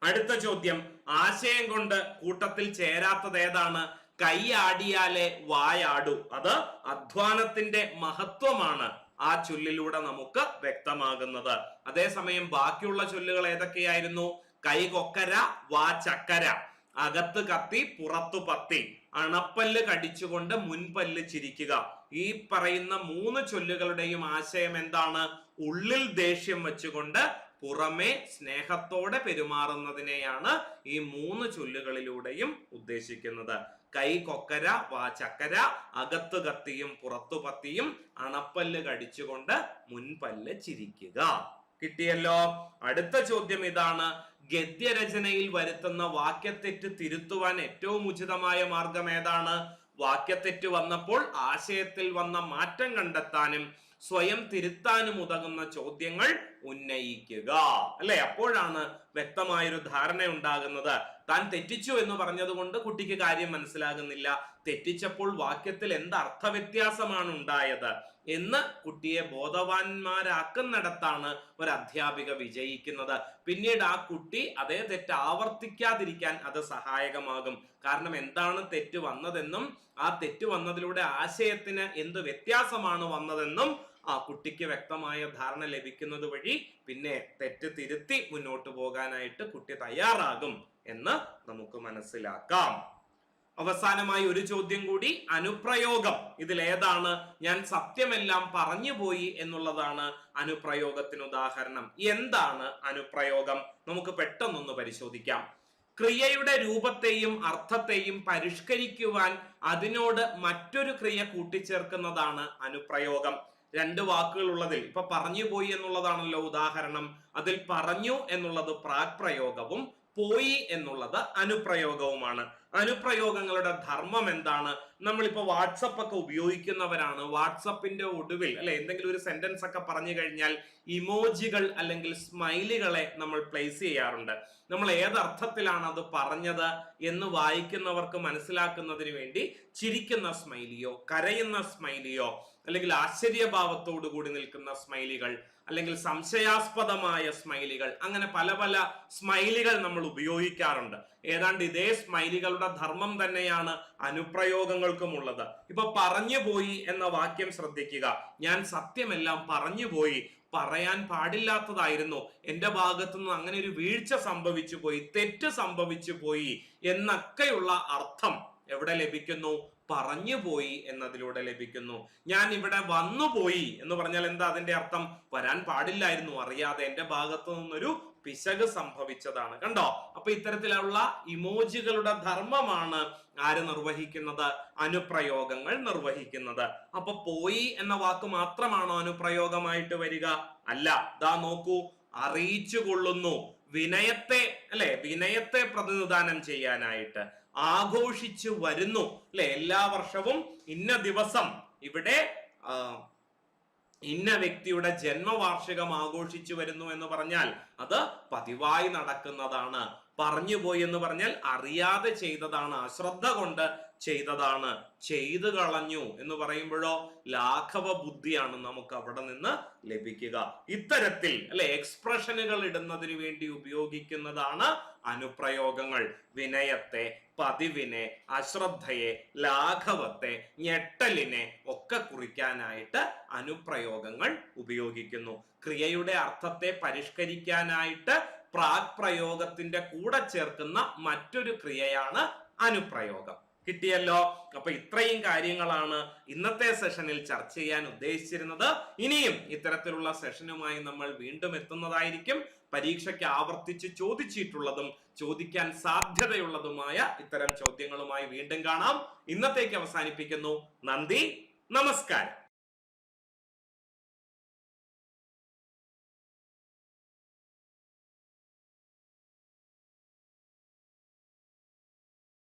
അടുത്ത ചോദ്യം, ആശയം കൊണ്ട് കൂട്ടത്തിൽ ചേരാത്തത് ഏതാണ്? കൈ ആടിയാലേ വായാടു. അത് അധ്വാനത്തിന്റെ മഹത്വമാണ് ആ ചൊല്ലിലൂടെ നമുക്ക് വ്യക്തമാകുന്നത്. അതേസമയം ബാക്കിയുള്ള ചൊല്ലുകൾ ഏതൊക്കെയായിരുന്നു? കൈ കൊക്കര, വാ ചക്കര, അകത്ത് കത്തി പുറത്തു പത്തി, അണപ്പല്ല് കടിച്ചുകൊണ്ട് മുൻപല്ല് ചിരിക്കുക. ഈ പറയുന്ന 3 ചൊല്ലുകളുടെയും ആശയം എന്താണ്? ഉള്ളിൽ ദേഷ്യം വെച്ചുകൊണ്ട് പുറമെ സ്നേഹത്തോടെ പെരുമാറുന്നതിനെയാണ് ഈ 3 ചൊല്ലുകളിലൂടെയും ഉദ്ദേശിക്കുന്നത്. കൈ കൊക്കര, വാ ചക്കര, അകത്ത് കത്തിയും പുറത്തു പത്തിയും, അണപ്പല്ല് കടിച്ചുകൊണ്ട് മുൻപല്ല് ചിരിക്കുക. കിട്ടിയല്ലോ. അടുത്ത ചോദ്യം ഇതാണ്, ഗദ്യരചനയിൽ വരുത്തുന്ന വാക്യത്തെറ്റ് തിരുത്തുവാൻ ഏറ്റവും ഉചിതമായ മാർഗം ഏതാണ്? വാക്യത്തെറ്റ് വന്നപ്പോൾ ആശയത്തിൽ വന്ന മാറ്റം കണ്ടെത്താനും സ്വയം തിരുത്താനും ഉതകുന്ന ചോദ്യങ്ങൾ ഉന്നയിക്കുക. അല്ലെ? അപ്പോഴാണ് വ്യക്തമായൊരു ധാരണ ഉണ്ടാകുന്നത്. താൻ തെറ്റിച്ചു എന്ന് പറഞ്ഞത് കൊണ്ട് കുട്ടിക്ക് കാര്യം മനസ്സിലാകുന്നില്ല, തെറ്റിച്ചപ്പോൾ വാക്യത്തിൽ എന്ത് അർത്ഥവ്യത്യാസമാണ് ഉണ്ടായത് എന്ന് കുട്ടിയെ ബോധവാന്മാരാക്കുന്നിടത്താണ് ഒരു അധ്യാപിക വിജയിക്കുന്നത്. പിന്നീട് ആ കുട്ടി അതേ തെറ്റ് ആവർത്തിക്കാതിരിക്കാൻ അത് സഹായകമാകും. കാരണം എന്താണ് തെറ്റ് വന്നതെന്നും ആ തെറ്റ് വന്നതിലൂടെ ആശയത്തിന് എന്ത് വ്യത്യാസമാണ് വന്നതെന്നും ആ കുട്ടിക്ക് വ്യക്തമായ ധാരണ ലഭിക്കുന്നത് വഴി പിന്നെ തെറ്റ് തിരുത്തി മുന്നോട്ട് പോകാനായിട്ട് കുട്ടി തയ്യാറാകും എന്ന് നമുക്ക് മനസ്സിലാക്കാം. അവസാനമായി ഒരു ചോദ്യം കൂടി, അനുപ്രയോഗം. ഇതിലേതാണ്? ഞാൻ സത്യമെല്ലാം പറഞ്ഞുപോയി എന്നുള്ളതാണ് അനുപ്രയോഗത്തിന് ഉദാഹരണം. എന്താണ് അനുപ്രയോഗം? നമുക്ക് പെട്ടെന്നൊന്ന് പരിശോധിക്കാം. ക്രിയയുടെ രൂപത്തെയും അർത്ഥത്തെയും പരിഷ്കരിക്കുവാൻ അതിനോട് മറ്റൊരു ക്രിയ കൂട്ടിച്ചേർക്കുന്നതാണ് അനുപ്രയോഗം. രണ്ട് വാക്കുകൾ ഉള്ളതിൽ ഇപ്പൊ പറഞ്ഞു പോയി എന്നുള്ളതാണല്ലോ ഉദാഹരണം. അതിൽ പറഞ്ഞു എന്നുള്ളത് പ്രാക്പ്രയോഗവും പോയി എന്നുള്ളത് അനുപ്രയോഗവുമാണ്. അനുപ്രയോഗങ്ങളുടെ ധർമ്മം എന്താണ്? നമ്മളിപ്പോ വാട്സപ്പ് ഒക്കെ ഉപയോഗിക്കുന്നവരാണ്. വാട്സപ്പിന്റെ ഒടുവിൽ അല്ലെ എന്തെങ്കിലും ഒരു സെന്റൻസ് ഒക്കെ പറഞ്ഞു കഴിഞ്ഞാൽ ഇമോജികൾ അല്ലെങ്കിൽ സ്മൈലികളെ നമ്മൾ പ്ലേസ് ചെയ്യാറുണ്ട്. നമ്മൾ ഏതർത്ഥത്തിലാണ് അത് പറഞ്ഞത് എന്ന് വായിക്കുന്നവർക്ക് മനസ്സിലാക്കുന്നതിന് വേണ്ടി ചിരിക്കുന്ന സ്മൈലിയോ കരയുന്ന സ്മൈലിയോ അല്ലെങ്കിൽ ആശ്ചര്യഭാവത്തോടു കൂടി നിൽക്കുന്ന സ്മൈലികൾ അല്ലെങ്കിൽ സംശയാസ്പദമായ സ്മൈലികൾ, അങ്ങനെ പല പല സ്മൈലികൾ നമ്മൾ ഉപയോഗിക്കാറുണ്ട്. ഏതാണ്ട് ഇതേ സ്മൈലികളുടെ ധർമ്മം തന്നെയാണ് അനുപ്രയോഗങ്ങൾക്കും ഉള്ളത്. ഇപ്പൊ പറഞ്ഞു പോയി എന്ന വാക്യം ശ്രദ്ധിക്കുക. ഞാൻ സത്യമെല്ലാം പറഞ്ഞു പോയി, പറയാൻ പാടില്ലാത്തതായിരുന്നു, എന്റെ ഭാഗത്തുനിന്ന് അങ്ങനെ ഒരു വീഴ്ച സംഭവിച്ചു പോയി, തെറ്റ് സംഭവിച്ചു പോയി എന്നൊക്കെയുള്ള അർത്ഥം എവിടെ ലഭിക്കുന്നു? പറഞ്ഞു പോയി എന്നതിലൂടെ ലഭിക്കുന്നു. ഞാൻ ഇവിടെ വന്നുപോയി എന്ന് പറഞ്ഞാൽ എന്താ അതിന്റെ അർത്ഥം? വരാൻ പാടില്ലായിരുന്നു, അറിയാതെ എന്റെ ഭാഗത്തു നിന്നൊരു പിശക് സംഭവിച്ചതാണ്. കണ്ടോ? അപ്പൊ ഇത്തരത്തിലുള്ള ഇമോജികളുടെ ധർമ്മമാണ് ആര് നിർവഹിക്കുന്നത്? അനുപ്രയോഗങ്ങൾ നിർവഹിക്കുന്നത്. അപ്പൊ പോയി എന്ന വാക്ക് മാത്രമാണോ അനുപ്രയോഗമായിട്ട് വരിക? അല്ല. ദാ നോക്കൂ, അറിയിച്ചു കൊള്ളുന്നു, വിനയത്തെ അല്ലെ വിനയത്തെ പ്രതിനിധാനം ചെയ്യാനായിട്ട് ആഘോഷിച്ചു വരുന്നു. അല്ലെ എല്ലാ വർഷവും ഇന്ന ദിവസം ഇവിടെ ഇന്ന വ്യക്തിയുടെ ജന്മവാർഷികം ആഘോഷിച്ചു വരുന്നു എന്ന് പറഞ്ഞാൽ അത് പതിവായി നടക്കുന്നതാണ്. പറഞ്ഞുപോയി എന്ന് പറഞ്ഞാൽ അറിയാതെ ചെയ്തതാണ്, അശ്രദ്ധ കൊണ്ട് ചെയ്തതാണ്. ചെയ്തു കളഞ്ഞു എന്ന് പറയുമ്പോഴോ ലാഘവ ബുദ്ധിയാണ് നമുക്ക് അവിടെ നിന്ന് ലഭിക്കുക. ഇത്തരത്തിൽ അല്ലെ എക്സ്പ്രഷനുകൾ ഇടുന്നതിന് വേണ്ടി ഉപയോഗിക്കുന്നതാണ് അനുപ്രയോഗങ്ങൾ. വിനയത്തെ, പതിവിനെ, അശ്രദ്ധയെ, ലാഘവത്തെ, ഞെട്ടലിനെ ഒക്കെ കുറിക്കാനായിട്ട് അനുപ്രയോഗങ്ങൾ ഉപയോഗിക്കുന്നു. ക്രിയയുടെ അർത്ഥത്തെ പരിഷ്കരിക്കാനായിട്ട് പ്രാക്പ്രയോഗത്തിന്റെ കൂടെ ചേർക്കുന്ന മറ്റൊരു ക്രിയയാണ് അനുപ്രയോഗം. കിട്ടിയല്ലോ? അപ്പൊ ഇത്രയും കാര്യങ്ങളാണ് ഇന്നത്തെ സെഷനിൽ ചർച്ച ചെയ്യാൻ ഉദ്ദേശിച്ചിരുന്നത്. ഇനിയും ഇത്തരത്തിലുള്ള സെഷനുമായി നമ്മൾ വീണ്ടും എത്തുന്നതായിരിക്കും. പരീക്ഷയ്ക്ക് ആവർത്തിച്ച് ചോദിച്ചിട്ടുള്ളതും ചോദിക്കാൻ സാധ്യതയുള്ളതുമായ ഇത്തരം ചോദ്യങ്ങളുമായി വീണ്ടും കാണാം. ഇന്നത്തേക്ക് അവസാനിപ്പിക്കുന്നു. നന്ദി, നമസ്കാരം.